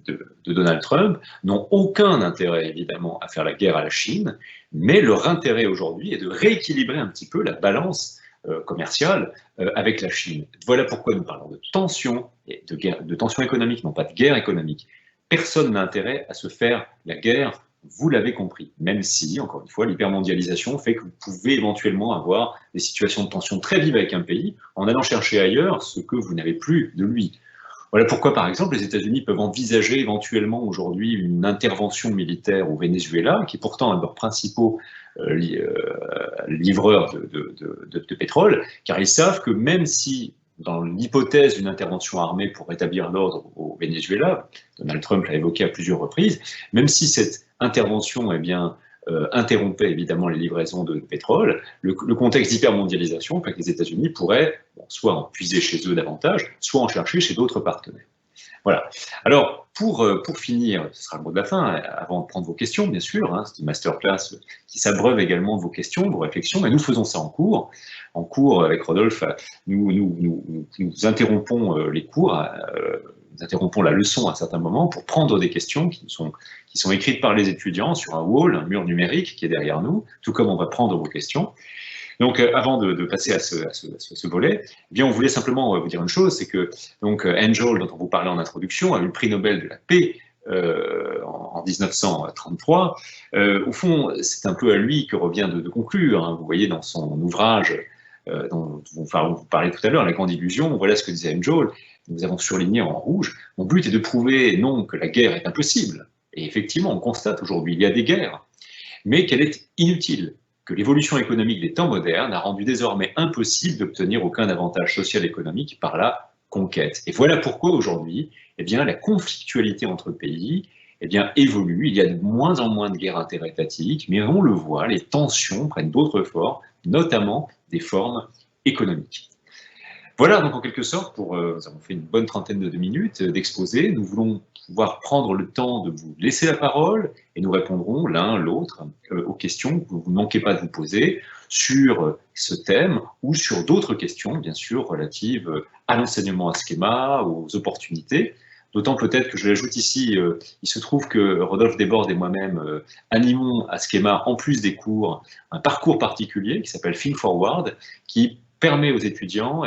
de Donald Trump n'ont aucun intérêt, évidemment, à faire la guerre à la Chine, Mais leur intérêt aujourd'hui est de rééquilibrer un petit peu la balance commerciale avec la Chine. Voilà pourquoi nous parlons de tension, et de tension économique, non pas de guerre économique. Personne n'a intérêt à se faire la guerre, vous l'avez compris, même si, encore une fois, l'hypermondialisation fait que vous pouvez éventuellement avoir des situations de tension très vives avec un pays en allant chercher ailleurs ce que vous n'avez plus de lui. Voilà pourquoi, par exemple, les États-Unis peuvent envisager éventuellement aujourd'hui une intervention militaire au Venezuela, qui est pourtant un de leurs principaux livreurs de pétrole, car ils savent que même si, dans l'hypothèse d'une intervention armée pour rétablir l'ordre au Venezuela, Donald Trump l'a évoqué à plusieurs reprises, même si cette intervention interrompait évidemment les livraisons de pétrole, le contexte d'hypermondialisation fait que les États-Unis pourraient soit en puiser chez eux davantage, soit en chercher chez d'autres partenaires. Voilà. Alors, pour finir, ce sera le mot de la fin, avant de prendre vos questions, bien sûr, hein, c'est une masterclass qui s'abreuve également de vos questions, de vos réflexions, et nous faisons ça en cours. En cours, avec Rodolphe, nous interrompons les cours, nous interrompons la leçon à certains moments pour prendre des questions qui sont écrites par les étudiants sur un wall, un mur numérique qui est derrière nous, tout comme on va prendre vos questions. Donc, avant de passer à ce volet, eh bien, on voulait simplement vous dire une chose, c'est que donc, Angel, dont on vous parlait en introduction, a eu le prix Nobel de la paix en 1933. Au fond, c'est un peu à lui que revient de conclure. Hein. Vous voyez dans son ouvrage dont vous parlez tout à l'heure, La Grande Illusion, voilà ce que disait Angel. Nous avons surligné en rouge. Mon but est de prouver, non, que la guerre est impossible. Et effectivement, on constate aujourd'hui, il y a des guerres, mais qu'elle est inutile, que l'évolution économique des temps modernes a rendu désormais impossible d'obtenir aucun avantage social-économique par la conquête. Et voilà pourquoi aujourd'hui, eh bien, la conflictualité entre pays évolue. Il y a de moins en moins de guerres interétatiques, mais on le voit, les tensions prennent d'autres formes, notamment des formes économiques. Voilà, donc en quelque sorte, nous avons fait une bonne trentaine de minutes d'exposé. Nous voulons pouvoir prendre le temps de vous laisser la parole et nous répondrons l'un l'autre aux questions que vous ne manquez pas de vous poser sur ce thème ou sur d'autres questions, bien sûr, relatives à l'enseignement à schéma, aux opportunités. D'autant peut-être que je l'ajoute ici, il se trouve que Rodolphe Desbordes et moi-même animons à schéma, en plus des cours, un parcours particulier qui s'appelle Think Forward, qui permet aux étudiants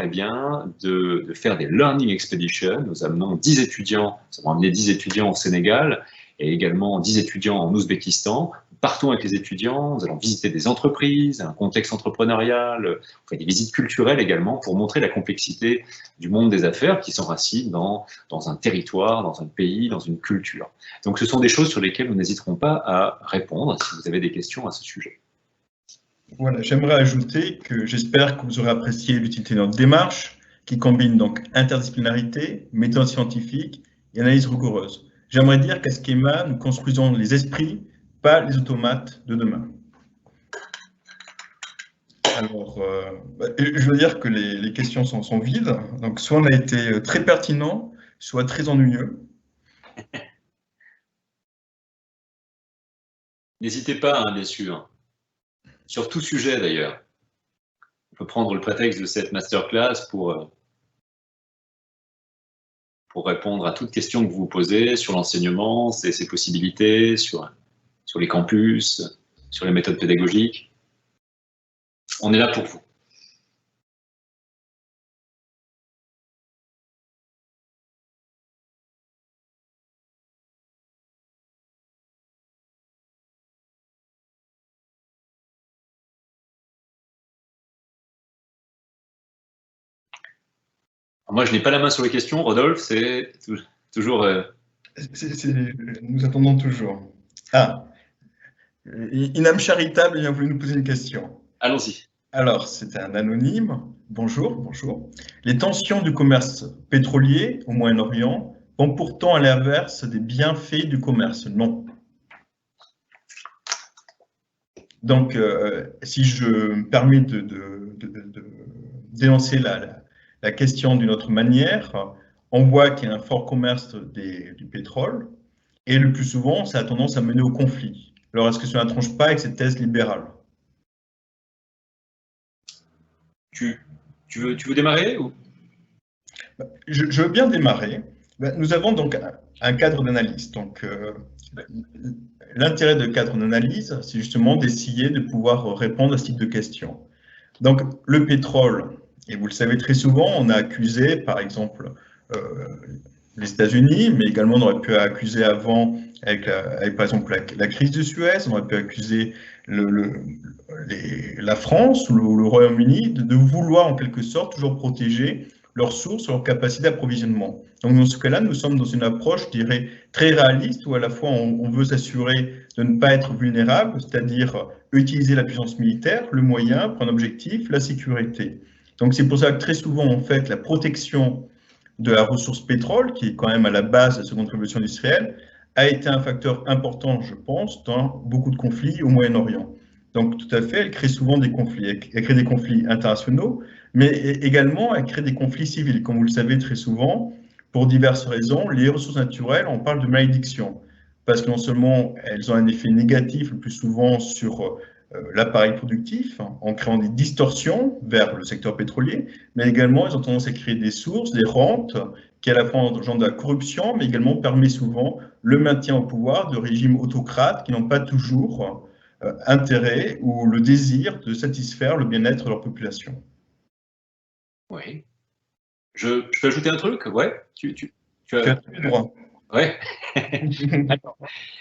de faire des learning expeditions. Nous amenons 10 étudiants, nous avons amené 10 étudiants au Sénégal et également 10 étudiants en Ouzbékistan. Nous partons avec les étudiants, nous allons visiter des entreprises, un contexte entrepreneurial, on fait des visites culturelles également pour montrer la complexité du monde des affaires qui s'enracine dans un territoire, dans un pays, dans une culture. Donc ce sont des choses sur lesquelles nous n'hésiterons pas à répondre si vous avez des questions à ce sujet. Voilà, j'aimerais ajouter que j'espère que vous aurez apprécié l'utilité de notre démarche qui combine donc interdisciplinarité, méthode scientifique et analyse rigoureuse. J'aimerais dire qu'à Schema, nous construisons les esprits, pas les automates de demain. Alors, je veux dire que les questions sont vides, donc soit on a été très pertinent, soit très ennuyeux. N'hésitez pas, hein, bien sûr. Sur tout sujet d'ailleurs. On peut prendre le prétexte de cette masterclass pour répondre à toute question que vous vous posez sur l'enseignement, ses possibilités, sur les campus, sur les méthodes pédagogiques. On est là pour vous. Moi, je n'ai pas la main sur les questions. Rodolphe, c'est toujours... Nous attendons toujours. Ah, Inam Charitable, il a voulu nous poser une question. Allons-y. Alors, c'est un anonyme. Bonjour, bonjour. Les tensions du commerce pétrolier au Moyen-Orient vont pourtant à l'inverse des bienfaits du commerce, non? Donc, si je me permets de dénoncer la question d'une autre manière, on voit qu'il y a un fort commerce du pétrole et le plus souvent, ça a tendance à mener au conflit. Alors, est-ce que cela ne tranche pas avec cette thèse libérale? Tu veux démarrer ou... Je veux bien démarrer. Nous avons donc un cadre d'analyse. Donc, L'intérêt de cadre d'analyse, c'est justement d'essayer de pouvoir répondre à ce type de questions. Donc, le pétrole, et vous le savez très souvent, on a accusé, par exemple, les États-Unis, mais également on aurait pu accuser avant, avec par exemple la crise de Suez, on aurait pu accuser la France ou le Royaume-Uni de vouloir en quelque sorte toujours protéger leurs sources, leur capacité d'approvisionnement. Donc dans ce cas-là, nous sommes dans une approche, je dirais, très réaliste, où à la fois on veut s'assurer de ne pas être vulnérable, c'est-à-dire utiliser la puissance militaire, le moyen, pour un objectif, la sécurité. Donc c'est pour ça que très souvent, en fait, la protection de la ressource pétrole, qui est quand même à la base de la seconde révolution industrielle, a été un facteur important, je pense, dans beaucoup de conflits au Moyen-Orient. Donc tout à fait, elle crée souvent des conflits, elle crée des conflits internationaux, mais également elle crée des conflits civils. Comme vous le savez très souvent, pour diverses raisons, les ressources naturelles, on parle de malédiction, parce que non seulement elles ont un effet négatif le plus souvent sur l'appareil productif, en créant des distorsions vers le secteur pétrolier, mais également elles ont tendance à créer des sources, des rentes, qui à la fois engendrent de la corruption, mais également permet souvent le maintien au pouvoir de régimes autocrates qui n'ont pas toujours intérêt ou le désir de satisfaire le bien-être de leur population. Oui. Je peux ajouter un truc? Ouais, tu as tout le droit. Ouais.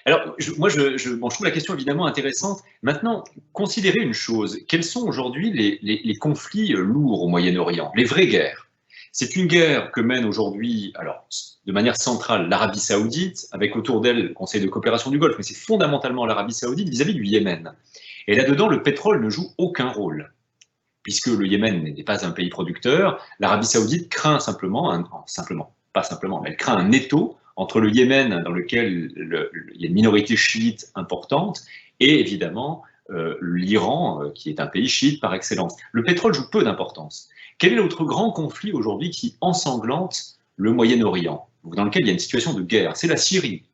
Alors, moi, je trouve la question évidemment intéressante. Maintenant, considérez une chose. Quels sont aujourd'hui les conflits lourds au Moyen-Orient, les vraies guerres? C'est une guerre que mène aujourd'hui, alors de manière centrale, l'Arabie Saoudite, avec autour d'elle le Conseil de coopération du Golfe, mais c'est fondamentalement l'Arabie Saoudite vis-à- pas du Yémen. Et là-dedans, le pétrole ne joue aucun rôle, puisque le Yémen n'est pas un pays producteur. L'Arabie Saoudite craint pas simplement, mais elle craint un étau entre le Yémen, dans lequel il y a une minorité chiite importante, et évidemment l'Iran, qui est un pays chiite par excellence. Le pétrole joue peu d'importance. Quel est l'autre grand conflit aujourd'hui qui ensanglante le Moyen-Orient, dans lequel il y a une situation de guerre? C'est la Syrie.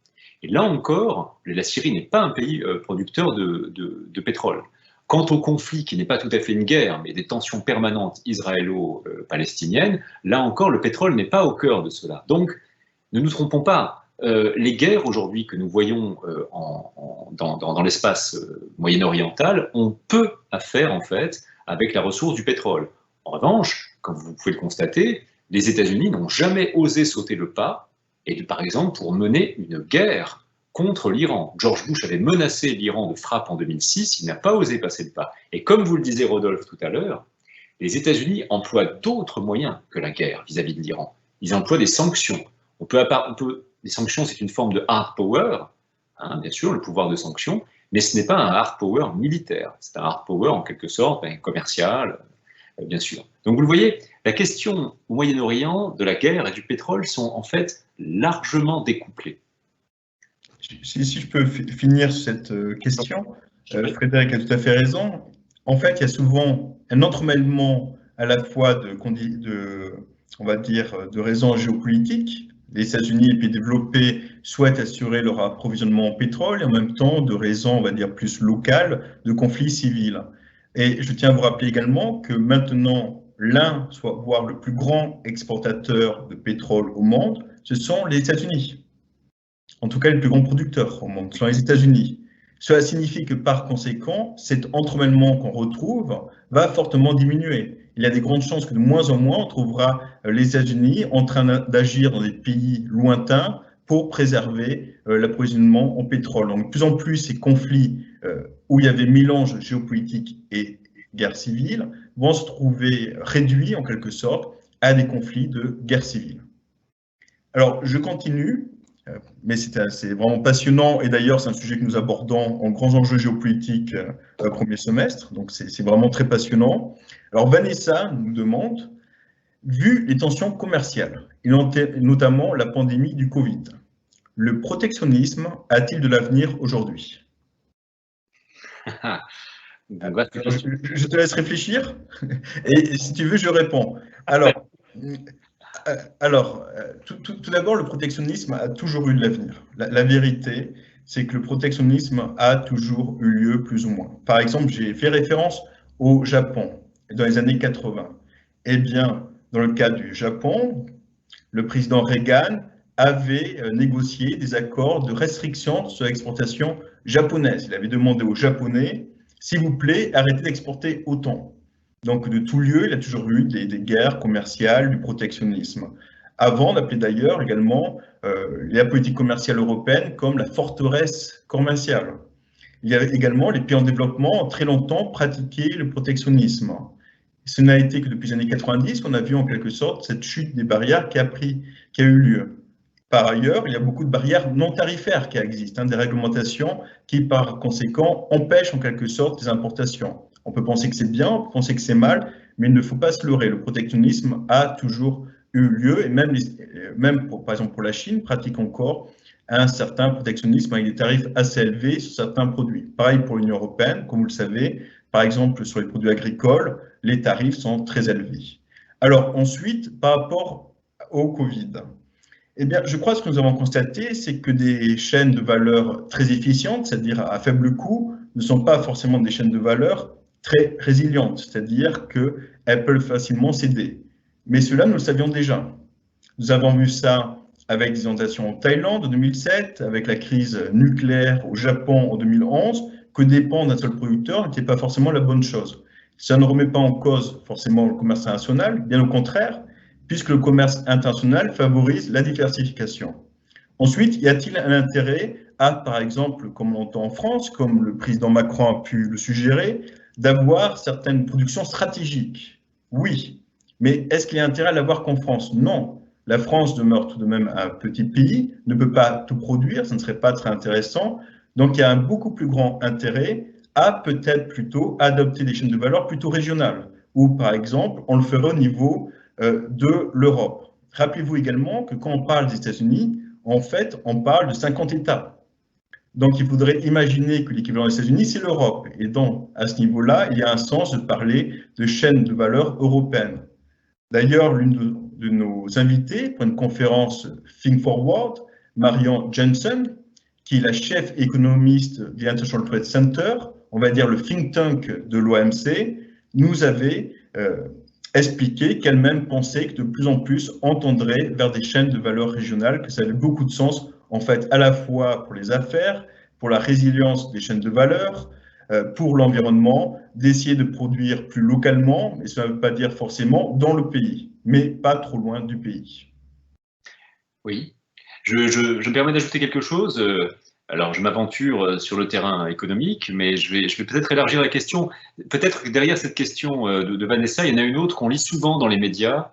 Et là encore, la Syrie n'est pas un pays producteur de pétrole. Quant au conflit, qui n'est pas tout à fait une guerre, mais des tensions permanentes israélo-palestiniennes, là encore, le pétrole n'est pas au cœur de cela. Donc, ne nous trompons pas, les guerres aujourd'hui que nous voyons dans l'espace moyen-oriental ont peu à faire, en fait, avec la ressource du pétrole. En revanche, comme vous pouvez le constater, les États-Unis n'ont jamais osé sauter le pas, et par exemple pour mener une guerre contre l'Iran. George Bush avait menacé l'Iran de frappe en 2006, il n'a pas osé passer le pas. Et comme vous le disiez, Rodolphe, tout à l'heure, les États-Unis emploient d'autres moyens que la guerre vis-à-vis de l'Iran. Ils emploient des sanctions. Les sanctions, c'est une forme de hard power, hein, bien sûr, le pouvoir de sanction, mais ce n'est pas un hard power militaire. C'est un hard power en quelque sorte commercial, bien sûr. Donc vous le voyez, la question au Moyen-Orient de la guerre et du pétrole sont en fait largement découplées. Si je peux finir cette question, Frédéric a tout à fait raison. En fait, il y a souvent un entremêlement à la fois on va dire, de raisons géopolitiques. Les États-Unis, les pays développés, souhaitent assurer leur approvisionnement en pétrole, et en même temps de raisons, on va dire, plus locales, de conflits civils. Et je tiens à vous rappeler également que maintenant, voire le plus grand exportateur de pétrole au monde, ce sont les États-Unis. En tout cas, les plus grands producteurs au monde sont les États-Unis. Cela signifie que par conséquent, cet entremêlement qu'on retrouve va fortement diminuer. Il y a des grandes chances que de moins en moins, on trouvera les États-Unis en train d'agir dans des pays lointains pour préserver l'approvisionnement en pétrole. Donc, de plus en plus, ces conflits où il y avait mélange géopolitique et guerre civile vont se trouver réduits en quelque sorte à des conflits de guerre civile. Alors, je continue. Mais c'est vraiment passionnant, et d'ailleurs c'est un sujet que nous abordons en grands enjeux géopolitiques premier semestre, donc c'est vraiment très passionnant. Alors Vanessa nous demande, vu les tensions commerciales, et notamment la pandémie du Covid, le protectionnisme a-t-il de l'avenir aujourd'hui? Je te laisse réfléchir, et si tu veux je réponds. Alors, tout d'abord, le protectionnisme a toujours eu de l'avenir. La vérité, c'est que le protectionnisme a toujours eu lieu, plus ou moins. Par exemple, j'ai fait référence au Japon, dans les années 80. Eh bien, dans le cas du Japon, le président Reagan avait négocié des accords de restriction sur l'exportation japonaise. Il avait demandé aux Japonais, s'il vous plaît, arrêtez d'exporter autant. Donc, de tout lieu, il a toujours eu des guerres commerciales, du protectionnisme. Avant, on appelait d'ailleurs également la politique commerciale européenne comme la forteresse commerciale. Il y avait également les pays en développement ont très longtemps pratiqué le protectionnisme. Ce n'a été que depuis les années 90 qu'on a vu en quelque sorte cette chute des barrières qui a eu lieu. Par ailleurs, il y a beaucoup de barrières non tarifaires qui existent, des réglementations qui, par conséquent, empêchent en quelque sorte les importations. On peut penser que c'est bien, on peut penser que c'est mal, mais il ne faut pas se leurrer. Le protectionnisme a toujours eu lieu, et même par exemple pour la Chine, pratique encore un certain protectionnisme avec des tarifs assez élevés sur certains produits. Pareil pour l'Union européenne, comme vous le savez, par exemple sur les produits agricoles, les tarifs sont très élevés. Alors ensuite, par rapport au Covid, eh bien, je crois que ce que nous avons constaté, c'est que des chaînes de valeur très efficientes, c'est-à-dire à faible coût, ne sont pas forcément des chaînes de valeur très résilientes, c'est-à-dire qu'elles peuvent facilement céder. Mais cela, nous le savions déjà. Nous avons vu ça avec les inondations en Thaïlande en 2007, avec la crise nucléaire au Japon en 2011, que dépendre d'un seul producteur n'était pas forcément la bonne chose. Ça ne remet pas en cause forcément le commerce international, bien au contraire, puisque le commerce international favorise la diversification. Ensuite, y a-t-il un intérêt à, par exemple, comme on l'entend en France, comme le président Macron a pu le suggérer, d'avoir certaines productions stratégiques? Oui, mais est-ce qu'il y a intérêt à l'avoir qu'en France? Non. La France demeure tout de même un petit pays, ne peut pas tout produire, ça ne serait pas très intéressant. Donc, il y a un beaucoup plus grand intérêt à peut-être plutôt adopter des chaînes de valeur plutôt régionales, ou par exemple, on le ferait au niveau de l'Europe. Rappelez-vous également que quand on parle des États-Unis, en fait, on parle de 50 États. Donc, il faudrait imaginer que l'équivalent des États-Unis, c'est l'Europe. Et donc, à ce niveau-là, il y a un sens de parler de chaînes de valeur européennes. D'ailleurs, l'une de nos invités pour une conférence Think Forward, Marion Jensen, qui est la chef économiste de l'International Trade Center, on va dire le think tank de l'OMC, nous avait expliqué qu'elle-même pensait que de plus en plus on tendrait vers des chaînes de valeur régionales, que ça avait beaucoup de sens, en fait, à la fois pour les affaires, pour la résilience des chaînes de valeur, pour l'environnement, d'essayer de produire plus localement, mais ça ne veut pas dire forcément dans le pays, mais pas trop loin du pays. Oui, je me permets d'ajouter quelque chose. Alors, je m'aventure sur le terrain économique, mais je vais peut-être élargir la question. Peut-être que derrière cette question de Vanessa, il y en a une autre qu'on lit souvent dans les médias,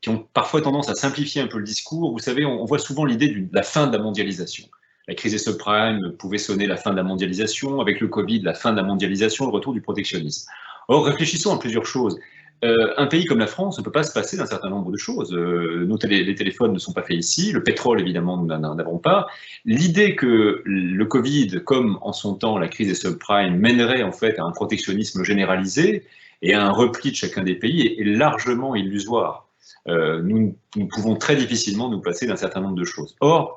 qui ont parfois tendance à simplifier un peu le discours. Vous savez, on voit souvent l'idée de la fin de la mondialisation. La crise des subprimes pouvait sonner la fin de la mondialisation, avec le Covid, la fin de la mondialisation, le retour du protectionnisme. Or, réfléchissons à plusieurs choses. Un pays comme la France ne peut pas se passer d'un certain nombre de choses. Les téléphones ne sont pas faits ici, le pétrole, évidemment, nous n'en avons pas. L'idée que le Covid, comme en son temps la crise des subprimes, mènerait en fait à un protectionnisme généralisé et à un repli de chacun des pays est largement illusoire. Nous pouvons très difficilement nous passer d'un certain nombre de choses. Or,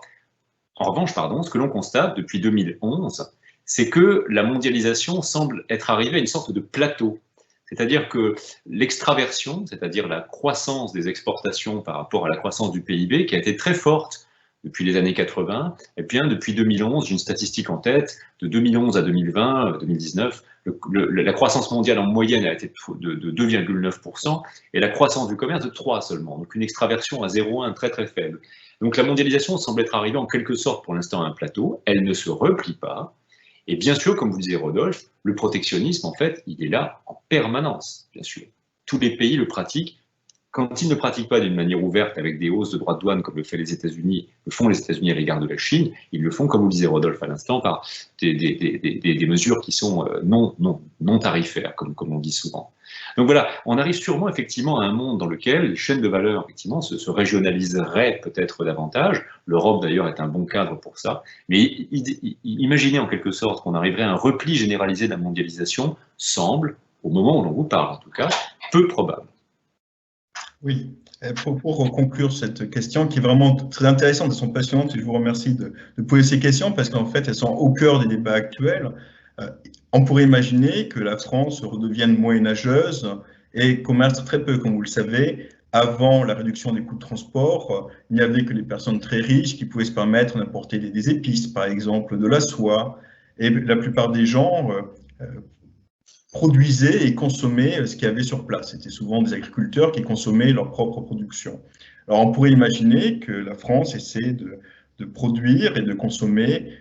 en revanche, ce que l'on constate depuis 2011, c'est que la mondialisation semble être arrivée à une sorte de plateau. C'est-à-dire que l'extraversion, c'est-à-dire la croissance des exportations par rapport à la croissance du PIB, qui a été très forte depuis les années 80, et bien depuis 2011, j'ai une statistique en tête, de 2011 à 2020, 2019, la croissance mondiale en moyenne a été de 2,9%, et la croissance du commerce de 3 seulement, donc une extraversion à 0,1 très très faible. Donc la mondialisation semble être arrivée en quelque sorte pour l'instant à un plateau, elle ne se replie pas, et bien sûr, comme vous le disiez Rodolphe, le protectionnisme, en fait, il est là en permanence, bien sûr. Tous les pays le pratiquent. Quand ils ne pratiquent pas d'une manière ouverte avec des hausses de droits de douane comme le font les États-Unis à l'égard de la Chine, ils le font, comme vous le disiez Rodolphe à l'instant, par des mesures qui sont non tarifaires, comme on dit souvent. Donc voilà, on arrive sûrement effectivement à un monde dans lequel les chaînes de valeur effectivement se régionaliseraient peut-être davantage. L'Europe d'ailleurs est un bon cadre pour ça. Mais imaginez en quelque sorte qu'on arriverait à un repli généralisé de la mondialisation semble, au moment où l'on vous parle en tout cas, peu probable. Oui, pour conclure cette question qui est vraiment très intéressante, elles sont passionnantes et je vous remercie de poser ces questions parce qu'en fait elles sont au cœur des débats actuels. On pourrait imaginer que la France redevienne moyenâgeuse et commerce très peu, comme vous le savez. avant la réduction des coûts de transport, il n'y avait que les personnes très riches qui pouvaient se permettre d'importer des épices, par exemple de la soie. Et la plupart des gens produisaient et consommaient ce qu'il y avait sur place. C'était souvent des agriculteurs qui consommaient leur propre production. Alors on pourrait imaginer que la France essaie de produire et de consommer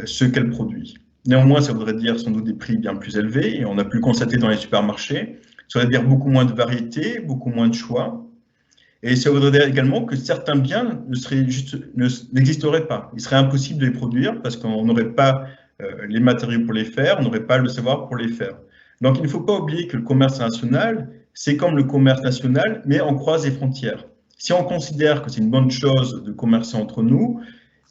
ce qu'elle produit. Néanmoins, ça voudrait dire sans doute des prix bien plus élevés, et on a pu le constater dans les supermarchés. Ça veut dire beaucoup moins de variété, beaucoup moins de choix. Et ça voudrait dire également que certains biens n'existeraient pas. Il serait impossible de les produire parce qu'on n'aurait pas les matériaux pour les faire, on n'aurait pas le savoir pour les faire. Donc il ne faut pas oublier que le commerce national, c'est comme le commerce national, mais on croise les frontières. Si on considère que c'est une bonne chose de commercer entre nous,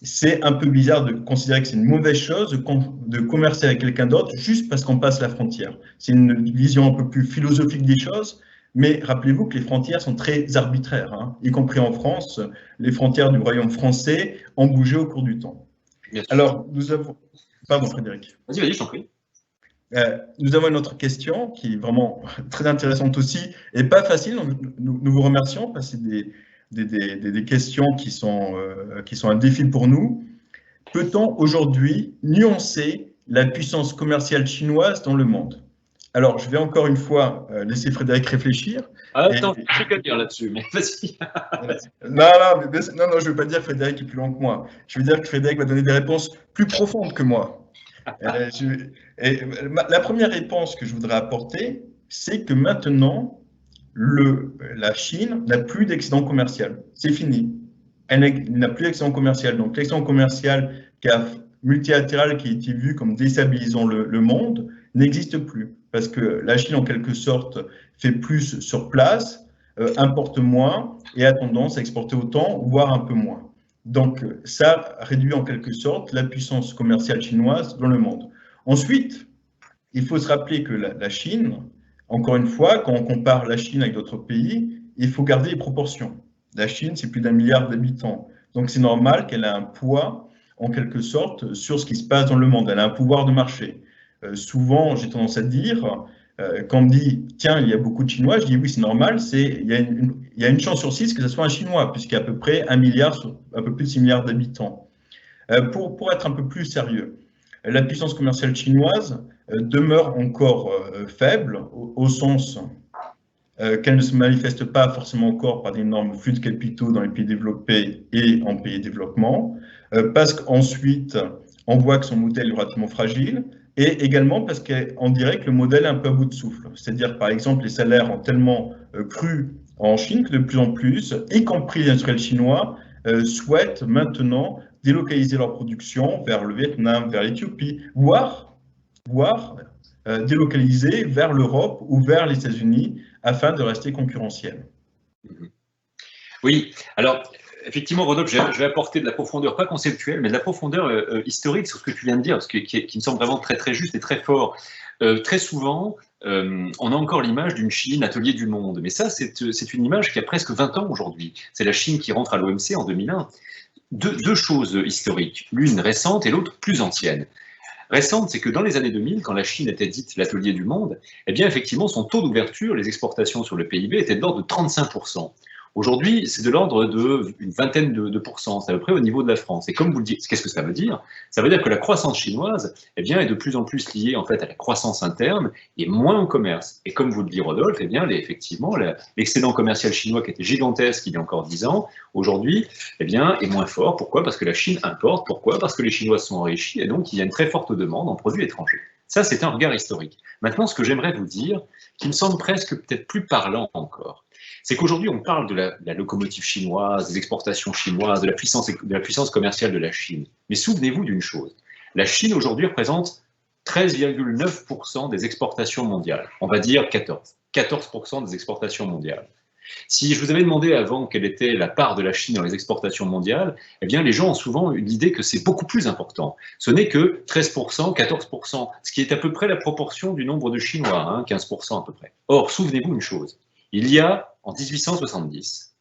c'est un peu bizarre de considérer que c'est une mauvaise chose de commercer avec quelqu'un d'autre juste parce qu'on passe la frontière. C'est une vision un peu plus philosophique des choses, mais rappelez-vous que les frontières sont très arbitraires, hein, y compris en France. Les frontières du royaume français ont bougé au cours du temps. Alors, nous avons... Pardon, Frédéric. Vas-y, vas-y, je t'en prie. Nous avons une autre question qui est vraiment très intéressante aussi et pas facile. Donc nous vous remercions parce que c'est des questions qui sont un défi pour nous. Peut-on aujourd'hui nuancer la puissance commerciale chinoise dans le monde? Alors, je vais encore une fois laisser Frédéric réfléchir. Attends, je sais qu'à dire là-dessus, mais vas-y. Non, je ne veux pas dire que Frédéric est plus long que moi. Je veux dire que Frédéric va donner des réponses plus profondes que moi. La première réponse que je voudrais apporter, c'est que maintenant, la Chine n'a plus d'excédent commercial. C'est fini. Elle n'a plus d'excédent commercial. Donc, l'excédent commercial multilatéral qui a été vu comme déstabilisant le monde n'existe plus. Parce que la Chine, en quelque sorte, fait plus sur place, importe moins et a tendance à exporter autant, voire un peu moins. Donc, ça réduit en quelque sorte la puissance commerciale chinoise dans le monde. Ensuite, il faut se rappeler que la Chine, encore une fois, quand on compare la Chine avec d'autres pays, il faut garder les proportions. La Chine, c'est plus d'1 milliard d'habitants. Donc, c'est normal qu'elle ait un poids, en quelque sorte, sur ce qui se passe dans le monde. Elle a un pouvoir de marché. Souvent, j'ai tendance à dire, quand on me dit « tiens, il y a beaucoup de Chinois », je dis « oui, c'est normal, il y a une chance sur 6 que ce soit un Chinois, puisqu'il y a à peu près 1 milliard sur un peu plus de 6 milliards d'habitants. » Pour être un peu plus sérieux, la puissance commerciale chinoise demeure encore faible, au sens qu'elle ne se manifeste pas forcément encore par d'énormes flux de capitaux dans les pays développés et en pays de développement, parce qu'ensuite, on voit que son modèle est relativement fragile, et également parce qu'on dirait que le modèle est un peu à bout de souffle. C'est-à-dire, par exemple, les salaires ont tellement cru en Chine que de plus en plus, y compris les industriels chinois, souhaitent maintenant délocaliser leur production vers le Vietnam, vers l'Éthiopie, voire délocaliser vers l'Europe ou vers les États-Unis afin de rester concurrentiel. Oui, alors effectivement, Rodolphe, je vais apporter de la profondeur, pas conceptuelle, mais de la profondeur historique sur ce que tu viens de dire, qui me semble vraiment très très juste et très fort. Très souvent, on a encore l'image d'une Chine atelier du monde, mais ça, c'est une image qui a presque 20 ans aujourd'hui. C'est la Chine qui rentre à l'OMC en 2001. Deux choses historiques, l'une récente et l'autre plus ancienne. Récente, c'est que dans les années 2000, quand la Chine était dite l'atelier du monde, eh bien effectivement, son taux d'ouverture, les exportations sur le PIB, étaient de l'ordre de 35%. Aujourd'hui, c'est de l'ordre d'une vingtaine de pourcents, c'est à peu près au niveau de la France. Et comme vous le dites, qu'est-ce que ça veut dire? Ça veut dire que la croissance chinoise eh bien, est de plus en plus liée en fait, à la croissance interne et moins au commerce. Et comme vous le dit Rodolphe, eh bien, effectivement, l'excédent commercial chinois qui était gigantesque il y a encore 10 ans, aujourd'hui, eh bien, est moins fort. Pourquoi? Parce que la Chine importe. Pourquoi? Parce que les Chinois sont enrichis et donc il y a une très forte demande en produits étrangers. Ça, c'est un regard historique. Maintenant, ce que j'aimerais vous dire, qui me semble presque peut-être plus parlant encore, c'est qu'aujourd'hui, on parle de la locomotive chinoise, des exportations chinoises, de la puissance commerciale de la Chine. Mais souvenez-vous d'une chose, la Chine aujourd'hui représente 13,9% des exportations mondiales. On va dire 14% des exportations mondiales. Si je vous avais demandé avant quelle était la part de la Chine dans les exportations mondiales, eh bien les gens ont souvent l'idée que c'est beaucoup plus important. Ce n'est que 13%, 14%, ce qui est à peu près la proportion du nombre de Chinois, hein, 15% à peu près. Or, souvenez-vous une chose, il y a, en 1870,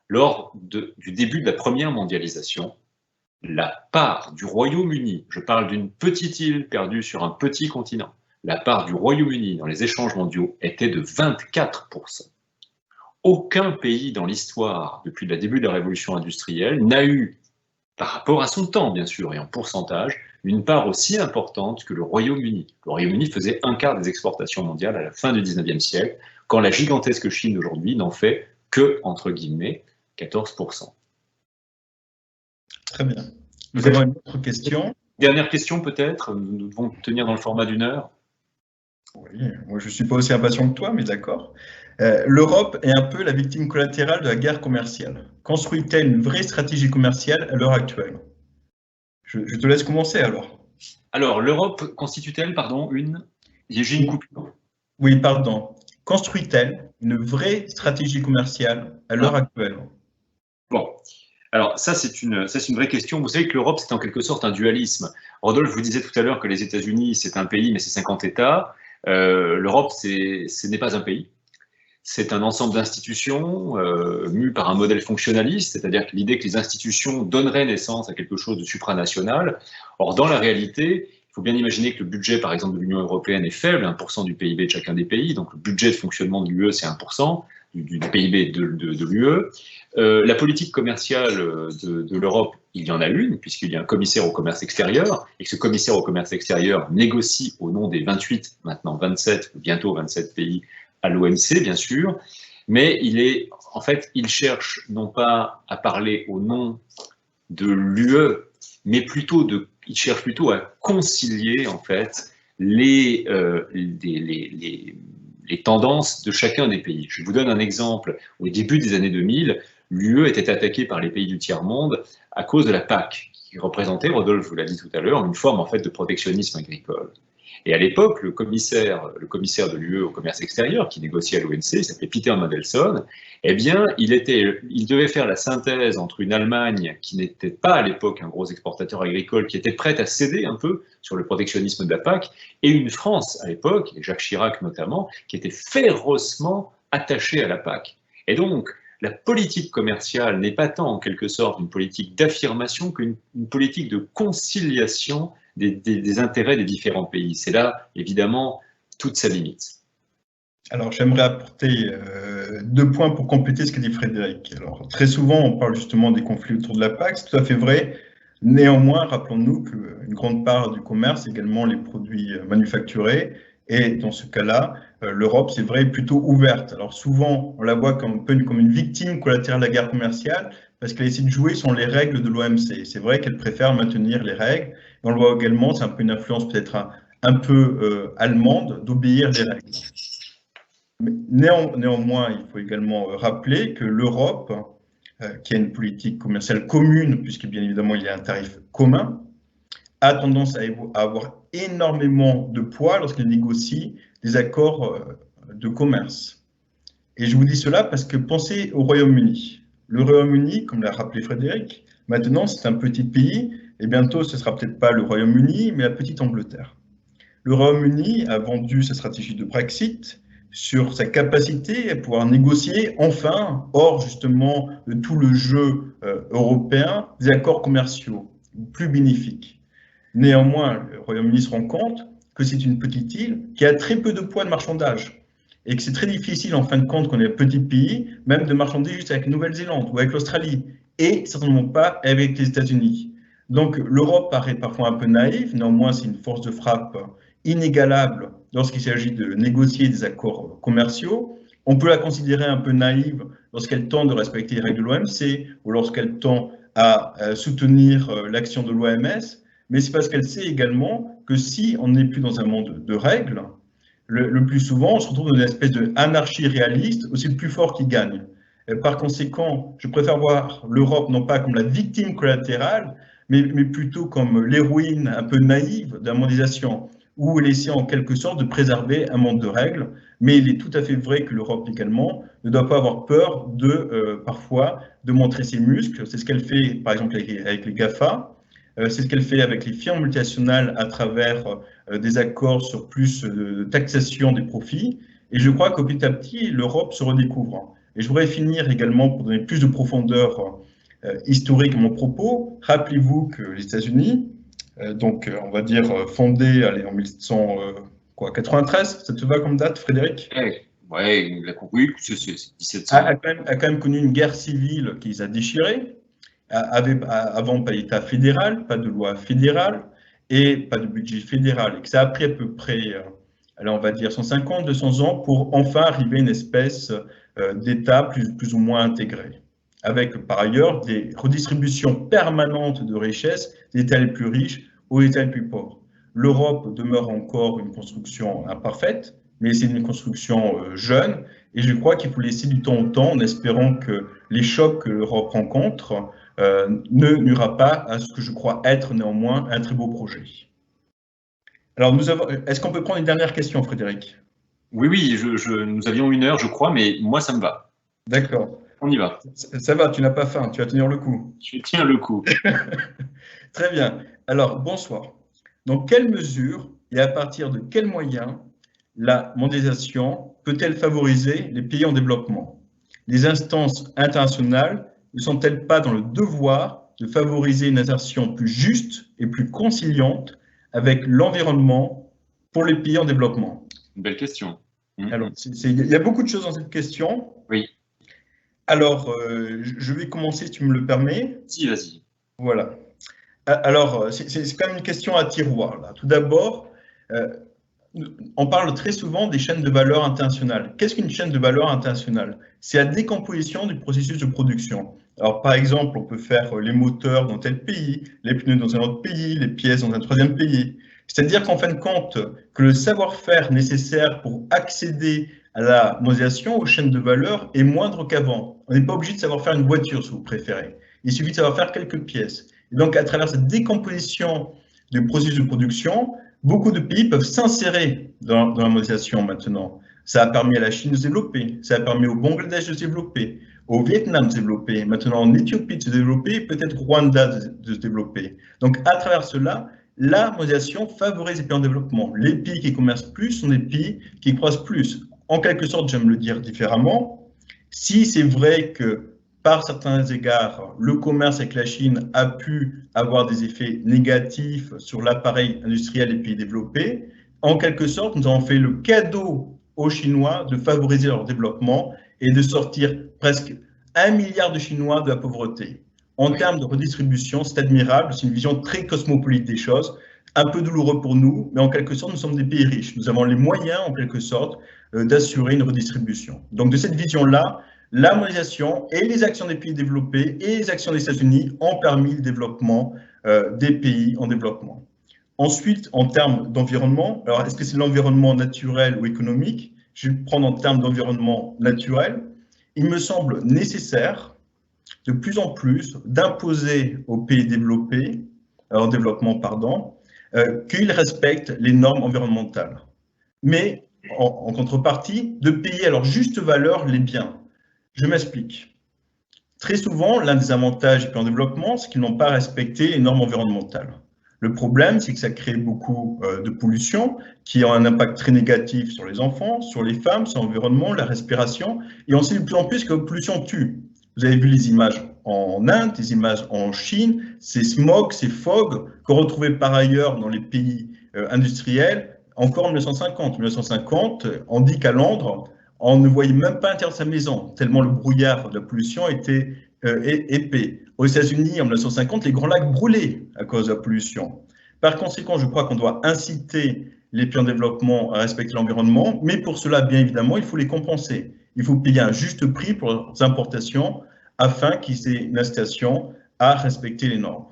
lors du début de la première mondialisation, la part du Royaume-Uni, je parle d'une petite île perdue sur un petit continent, la part du Royaume-Uni dans les échanges mondiaux était de 24%. aucun pays dans l'histoire, depuis le début de la révolution industrielle, n'a eu, par rapport à son temps bien sûr et en pourcentage, une part aussi importante que le Royaume-Uni. Le Royaume-Uni faisait un quart des exportations mondiales à la fin du 19e siècle, quand la gigantesque Chine d'aujourd'hui n'en fait que, entre guillemets, 14%. Très bien. Nous avons une autre question. Dernière question peut-être, nous devons tenir dans le format d'1 heure. Oui, moi je ne suis pas aussi impatient que toi, mais d'accord. L'Europe est un peu la victime collatérale de la guerre commerciale. Construit-elle une vraie stratégie commerciale à l'heure actuelle? Je te laisse commencer alors. Alors, l'Europe constitue-t-elle, pardon, j'ai une coupure. Oui, pardon. Construit-elle une vraie stratégie commerciale à l'heure actuelle? Bon, alors ça c'est une vraie question. Vous savez que l'Europe c'est en quelque sorte un dualisme. Rodolphe vous disait tout à l'heure que les États-Unis c'est un pays mais c'est 50 États. L'Europe ce n'est pas un pays. C'est un ensemble d'institutions mues par un modèle fonctionnaliste, c'est-à-dire que l'idée que les institutions donneraient naissance à quelque chose de supranational. Or, dans la réalité, il faut bien imaginer que le budget, par exemple, de l'Union européenne est faible, 1% du PIB de chacun des pays, donc le budget de fonctionnement de l'UE, c'est 1% du PIB de l'UE. La politique commerciale de l'Europe, il y en a une, puisqu'il y a un commissaire au commerce extérieur, et que ce commissaire au commerce extérieur négocie au nom des 28, maintenant 27, bientôt 27 pays, à l'OMC, bien sûr, mais il cherche non pas à parler au nom de l'UE, mais il cherche plutôt à concilier en fait les tendances de chacun des pays. Je vous donne un exemple. Au début des années 2000, l'UE était attaquée par les pays du tiers-monde à cause de la PAC, qui représentait, Rodolphe vous l'a dit tout à l'heure, une forme en fait de protectionnisme agricole. Et à l'époque, le commissaire de l'UE au commerce extérieur, qui négociait à l'OMC, il s'appelait Peter Mandelson, eh bien, il devait faire la synthèse entre une Allemagne qui n'était pas à l'époque un gros exportateur agricole, qui était prête à céder un peu sur le protectionnisme de la PAC, et une France à l'époque, et Jacques Chirac notamment, qui était férocement attachée à la PAC. Et donc, la politique commerciale n'est pas tant en quelque sorte une politique d'affirmation qu'une politique de conciliation des intérêts des différents pays. C'est là, évidemment, toute sa limite. Alors, j'aimerais apporter 2 points pour compléter ce que dit Frédéric. Alors, très souvent, on parle justement des conflits autour de la PAC, c'est tout à fait vrai. Néanmoins, rappelons-nous qu'une grande part du commerce, également les produits manufacturés, et dans ce cas-là, l'Europe, c'est vrai, est plutôt ouverte. Alors souvent, on la voit comme une victime collatérale de la guerre commerciale, parce qu'elle essaie de jouer sur les règles de l'OMC. C'est vrai qu'elle préfère maintenir les règles. Et on le voit également, c'est un peu une influence peut-être un peu allemande d'obéir les règles. Mais néanmoins, il faut également rappeler que l'Europe, qui a une politique commerciale commune, puisque bien évidemment il y a un tarif commun, a tendance à avoir énormément de poids lorsqu'elle négocie des accords de commerce. Et je vous dis cela parce que pensez au Royaume-Uni. Le Royaume-Uni, comme l'a rappelé Frédéric, maintenant c'est un petit pays, et bientôt ce ne sera peut-être pas le Royaume-Uni, mais la petite Angleterre. Le Royaume-Uni a vendu sa stratégie de Brexit sur sa capacité à pouvoir négocier enfin, hors justement de tout le jeu européen, des accords commerciaux plus bénéfiques. Néanmoins, le Royaume-Uni se rend compte que c'est une petite île qui a très peu de poids de marchandage et que c'est très difficile, en fin de compte, qu'on est un petit pays, même de marchander juste avec la Nouvelle-Zélande ou avec l'Australie, et certainement pas avec les États-Unis. Donc l'Europe paraît parfois un peu naïve, néanmoins c'est une force de frappe inégalable lorsqu'il s'agit de négocier des accords commerciaux. On peut la considérer un peu naïve lorsqu'elle tente de respecter les règles de l'OMC ou lorsqu'elle tend à soutenir l'action de l'OMS, mais c'est parce qu'elle sait également que si on n'est plus dans un monde de règles, le plus souvent, on se retrouve dans une espèce d'anarchie réaliste, où c'est le plus fort qui gagne. Et par conséquent, je préfère voir l'Europe non pas comme la victime collatérale, mais plutôt comme l'héroïne un peu naïve de la mondialisation, où elle essaie en quelque sorte de préserver un monde de règles. Mais il est tout à fait vrai que l'Europe également ne doit pas avoir peur parfois de montrer ses muscles. C'est ce qu'elle fait par exemple avec les GAFA. C'est ce qu'elle fait avec les firmes multinationales à travers des accords sur plus de taxation des profits. Et je crois que petit à petit, l'Europe se redécouvre. Et je voudrais finir également pour donner plus de profondeur historique à mon propos. Rappelez-vous que les États-Unis, donc on va dire fondés en 1793, ça te va comme date, Frédéric? Ouais, oui, c'est 1700. A quand même connu une guerre civile qui les a déchirés, avant pas d'État fédéral, pas de loi fédérale et pas de budget fédéral, et que ça a pris à peu près, alors on va dire 150, 200 ans pour enfin arriver à une espèce d'État plus ou moins intégré, avec par ailleurs des redistributions permanentes de richesses des États les plus riches aux États les plus pauvres. L'Europe demeure encore une construction imparfaite, mais c'est une construction jeune, et je crois qu'il faut laisser du temps au temps en espérant que les chocs que l'Europe rencontre ne nuira pas à ce que je crois être néanmoins un très beau projet. Alors, est-ce qu'on peut prendre une dernière question, Frédéric? Oui, oui, nous avions 1 heure, je crois, mais moi, ça me va. D'accord. On y va. Ça va, tu n'as pas faim, tu vas tenir le coup. Je tiens le coup. Très bien. Alors, bonsoir. Dans quelle mesure et à partir de quels moyens la mondialisation peut-elle favoriser les pays en développement? Les instances internationales ne sont-elles pas dans le devoir de favoriser une insertion plus juste et plus conciliante avec l'environnement pour les pays en développement? Une belle question. Alors, il y a beaucoup de choses dans cette question. Oui. Alors, je vais commencer, si tu me le permets. Si, vas-y. Voilà. Alors, c'est quand même une question à tiroir, là. Tout d'abord, on parle très souvent des chaînes de valeur internationales. Qu'est-ce qu'une chaîne de valeur internationale? C'est la décomposition du processus de production. Alors, par exemple, on peut faire les moteurs dans tel pays, les pneus dans un autre pays, les pièces dans un troisième pays. C'est-à-dire qu'en fin de compte, que le savoir-faire nécessaire pour accéder à la mondialisation, aux chaînes de valeur, est moindre qu'avant. On n'est pas obligé de savoir faire une voiture, si vous préférez. Il suffit de savoir faire quelques pièces. Et donc, à travers cette décomposition du processus de production, beaucoup de pays peuvent s'insérer dans la mondialisation maintenant. Ça a permis à la Chine de se développer, ça a permis au Bangladesh de se développer, au Vietnam de se développer, maintenant en Éthiopie de se développer, peut-être Rwanda de se développer. Donc, à travers cela, la mondialisation favorise les pays en développement. Les pays qui commercent plus sont des pays qui croissent plus. En quelque sorte, j'aime le dire différemment, si c'est vrai que par certains égards, le commerce avec la Chine a pu avoir des effets négatifs sur l'appareil industriel des pays développés, en quelque sorte, nous avons fait le cadeau aux Chinois de favoriser leur développement et de sortir presque 1 milliard de Chinois de la pauvreté. En termes de redistribution, c'est admirable, c'est une vision très cosmopolite des choses, un peu douloureux pour nous, mais en quelque sorte, nous sommes des pays riches. Nous avons les moyens, en quelque sorte, d'assurer une redistribution. Donc, de cette vision-là, la mondialisation et les actions des pays développés et les actions des États-Unis ont permis le développement des pays en développement. Ensuite, en termes d'environnement, alors est-ce que c'est l'environnement naturel ou économique? Je vais prendre en termes d'environnement naturel. Il me semble nécessaire de plus en plus d'imposer aux pays développés, en développement, pardon, qu'ils respectent les normes environnementales. Mais en contrepartie, de payer à leur juste valeur les biens. Je m'explique. Très souvent, l'un des avantages des pays en développement, c'est qu'ils n'ont pas respecté les normes environnementales. Le problème, c'est que ça crée beaucoup de pollution qui a un impact très négatif sur les enfants, sur les femmes, sur l'environnement, la respiration. Et on sait de plus en plus que la pollution tue. Vous avez vu les images en Inde, les images en Chine, ces smogs, ces fogs qu'on retrouvait par ailleurs dans les pays industriels encore en 1950. En 1950, on dit qu'à Londres, on ne voyait même pas l'intérieur de sa maison, tellement le brouillard de la pollution était épais. Aux États-Unis, en 1950, les Grands Lacs brûlaient à cause de la pollution. Par conséquent, je crois qu'on doit inciter les pays en développement à respecter l'environnement, mais pour cela, bien évidemment, il faut les compenser. Il faut payer un juste prix pour leurs importations afin qu'ils aient une incitation à respecter les normes.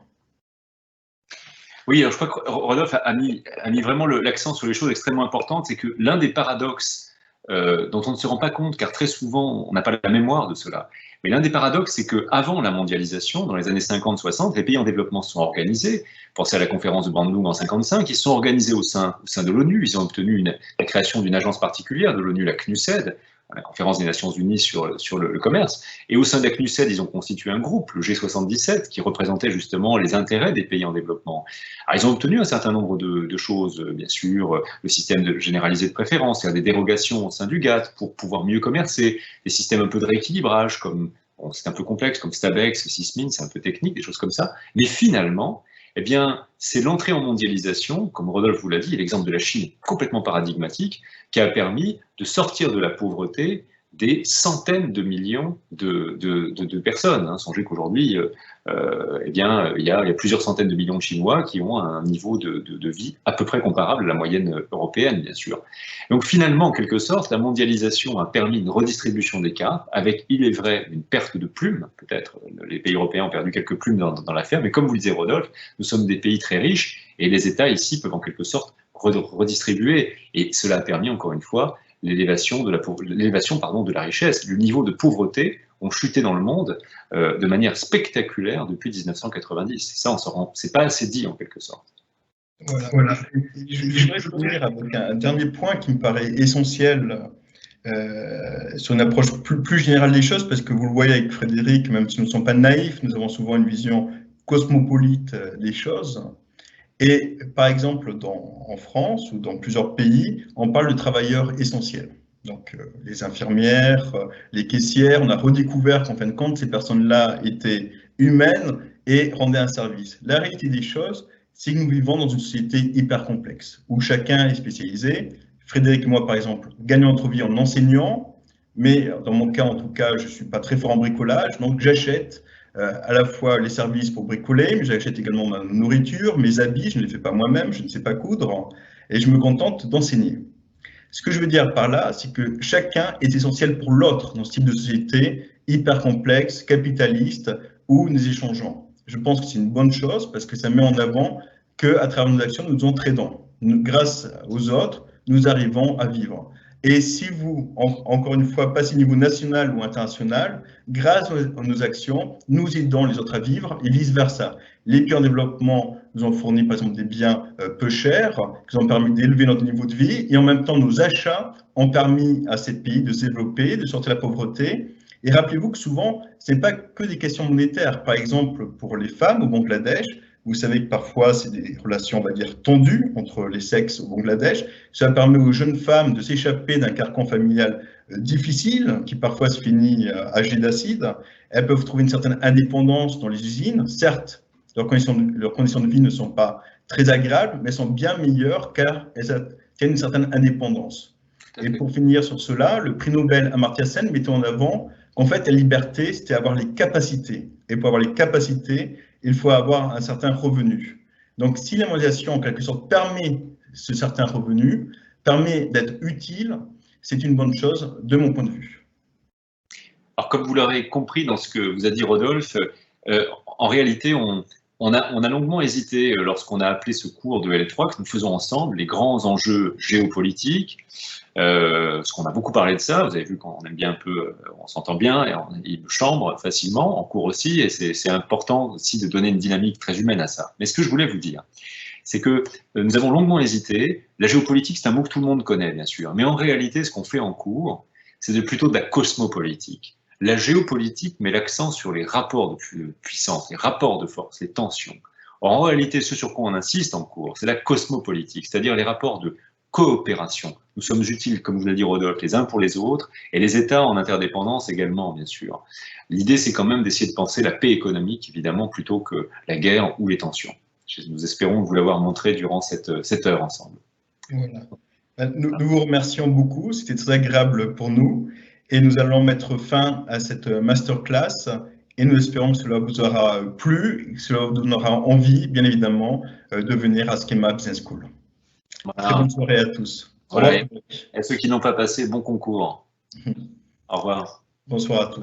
Oui, alors je crois que Rodolphe a mis vraiment l'accent sur les choses extrêmement importantes, c'est que l'un des paradoxes dont on ne se rend pas compte, car très souvent, on n'a pas la mémoire de cela. Mais l'un des paradoxes, c'est qu'avant la mondialisation, dans les années 50-60, les pays en développement se sont organisés. Pensez à la conférence de Bandung en 55, ils se sont organisés au sein de l'ONU, ils ont obtenu la création d'une agence particulière de l'ONU, la CNUSED, la conférence des Nations Unies sur le commerce. Et au sein de la CNUSED, ils ont constitué un groupe, le G77, qui représentait justement les intérêts des pays en développement. Alors, ils ont obtenu un certain nombre de choses, bien sûr, le système généralisé de préférence, il y a des dérogations au sein du GATT pour pouvoir mieux commercer, des systèmes un peu de rééquilibrage, comme, bon, c'est un peu complexe, comme Stabex, Sysmin, c'est un peu technique, des choses comme ça. Mais finalement, eh bien, c'est l'entrée en mondialisation, comme Rodolphe vous l'a dit, l'exemple de la Chine est complètement paradigmatique, qui a permis de sortir de la pauvreté des centaines de millions de personnes. Hein. Songez qu'aujourd'hui, eh bien, il y a plusieurs centaines de millions de Chinois qui ont un niveau de vie à peu près comparable à la moyenne européenne, bien sûr. Donc finalement, en quelque sorte, la mondialisation a permis une redistribution des cartes, avec, il est vrai, une perte de plumes, peut-être. Les pays européens ont perdu quelques plumes dans l'affaire, mais comme vous le disiez, Rodolphe, nous sommes des pays très riches, et les États ici peuvent en quelque sorte redistribuer. Et cela a permis, encore une fois, l'élévation de la richesse. Le niveau de pauvreté ont chuté dans le monde de manière spectaculaire depuis 1990. Ça, c'est pas assez dit en quelque sorte. Voilà. Je voudrais finir avec un dernier point qui me paraît essentiel sur une approche plus générale des choses, parce que vous le voyez avec Frédéric, même si nous ne sommes pas naïfs, nous avons souvent une vision cosmopolite des choses. Et par exemple, en France ou dans plusieurs pays, on parle de travailleurs essentiels. Donc les infirmières, les caissières, on a redécouvert qu'en fin de compte, ces personnes-là étaient humaines et rendaient un service. La réalité des choses, c'est que nous vivons dans une société hyper complexe, où chacun est spécialisé. Frédéric et moi, par exemple, gagnons notre vie en enseignant, mais dans mon cas, en tout cas, je ne suis pas très fort en bricolage, donc j'achète à la fois les services pour bricoler, mais j'achète également ma nourriture, mes habits, je ne les fais pas moi-même, je ne sais pas coudre, et je me contente d'enseigner. Ce que je veux dire par là, c'est que chacun est essentiel pour l'autre dans ce type de société hyper complexe, capitaliste, où nous échangeons. Je pense que c'est une bonne chose parce que ça met en avant qu'à travers nos actions, nous entraidons. Grâce aux autres, nous arrivons à vivre. Et si vous, encore une fois, passez au niveau national ou international, grâce à nos actions, nous aidons les autres à vivre et vice-versa. Les pays en développement nous ont fourni, par exemple, des biens peu chers, qui nous ont permis d'élever notre niveau de vie, et en même temps, nos achats ont permis à ces pays de se développer, de sortir de la pauvreté. Et rappelez-vous que souvent, ce n'est pas que des questions monétaires. Par exemple, pour les femmes au Bangladesh, vous savez que parfois, c'est des relations, on va dire, tendues entre les sexes au Bangladesh. Ça permet aux jeunes femmes de s'échapper d'un carcan familial difficile, qui parfois se finit âgé d'acide. Elles peuvent trouver une certaine indépendance dans les usines. Certes, leurs conditions de vie ne sont pas très agréables, mais sont bien meilleures car elles tiennent une certaine indépendance. Et pour finir sur cela, le prix Nobel Amartya Sen mettait en avant qu'en fait, la liberté, c'était avoir les capacités. Et pour avoir les capacités, il faut avoir un certain revenu. Donc, si la mondialisation, en quelque sorte, permet ce certain revenu, permet d'être utile, c'est une bonne chose de mon point de vue. Alors, comme vous l'aurez compris dans ce que vous a dit Rodolphe, en réalité, on a longuement hésité lorsqu'on a appelé ce cours de L3 que nous faisons ensemble, les grands enjeux géopolitiques, parce qu'on a beaucoup parlé de ça, vous avez vu qu'on aime bien un peu, on s'entend bien, et il me chambre facilement, en cours aussi, et c'est important aussi de donner une dynamique très humaine à ça. Mais ce que je voulais vous dire, c'est que nous avons longuement hésité, la géopolitique c'est un mot que tout le monde connaît bien sûr, mais en réalité ce qu'on fait en cours, c'est plutôt de la cosmopolitique. La géopolitique met l'accent sur les rapports de puissance, les rapports de force, les tensions. Or, en réalité, ce sur quoi on insiste en cours, c'est la cosmopolitique, c'est-à-dire les rapports de coopération. Nous sommes utiles, comme vous l'a dit Rodolphe, les uns pour les autres, et les États en interdépendance également, bien sûr. L'idée, c'est quand même d'essayer de penser la paix économique, évidemment, plutôt que la guerre ou les tensions. Nous espérons vous l'avoir montré durant cette heure ensemble. Voilà. Nous vous remercions beaucoup, c'était très agréable pour nous. Et nous allons mettre fin à cette masterclass et nous espérons que cela vous aura plu, que cela vous donnera envie, bien évidemment, de venir à Schema Business School. Voilà. Très bonne soirée à tous. Voilà. Et ceux qui n'ont pas passé, bon concours. Au revoir. Bonsoir à tous.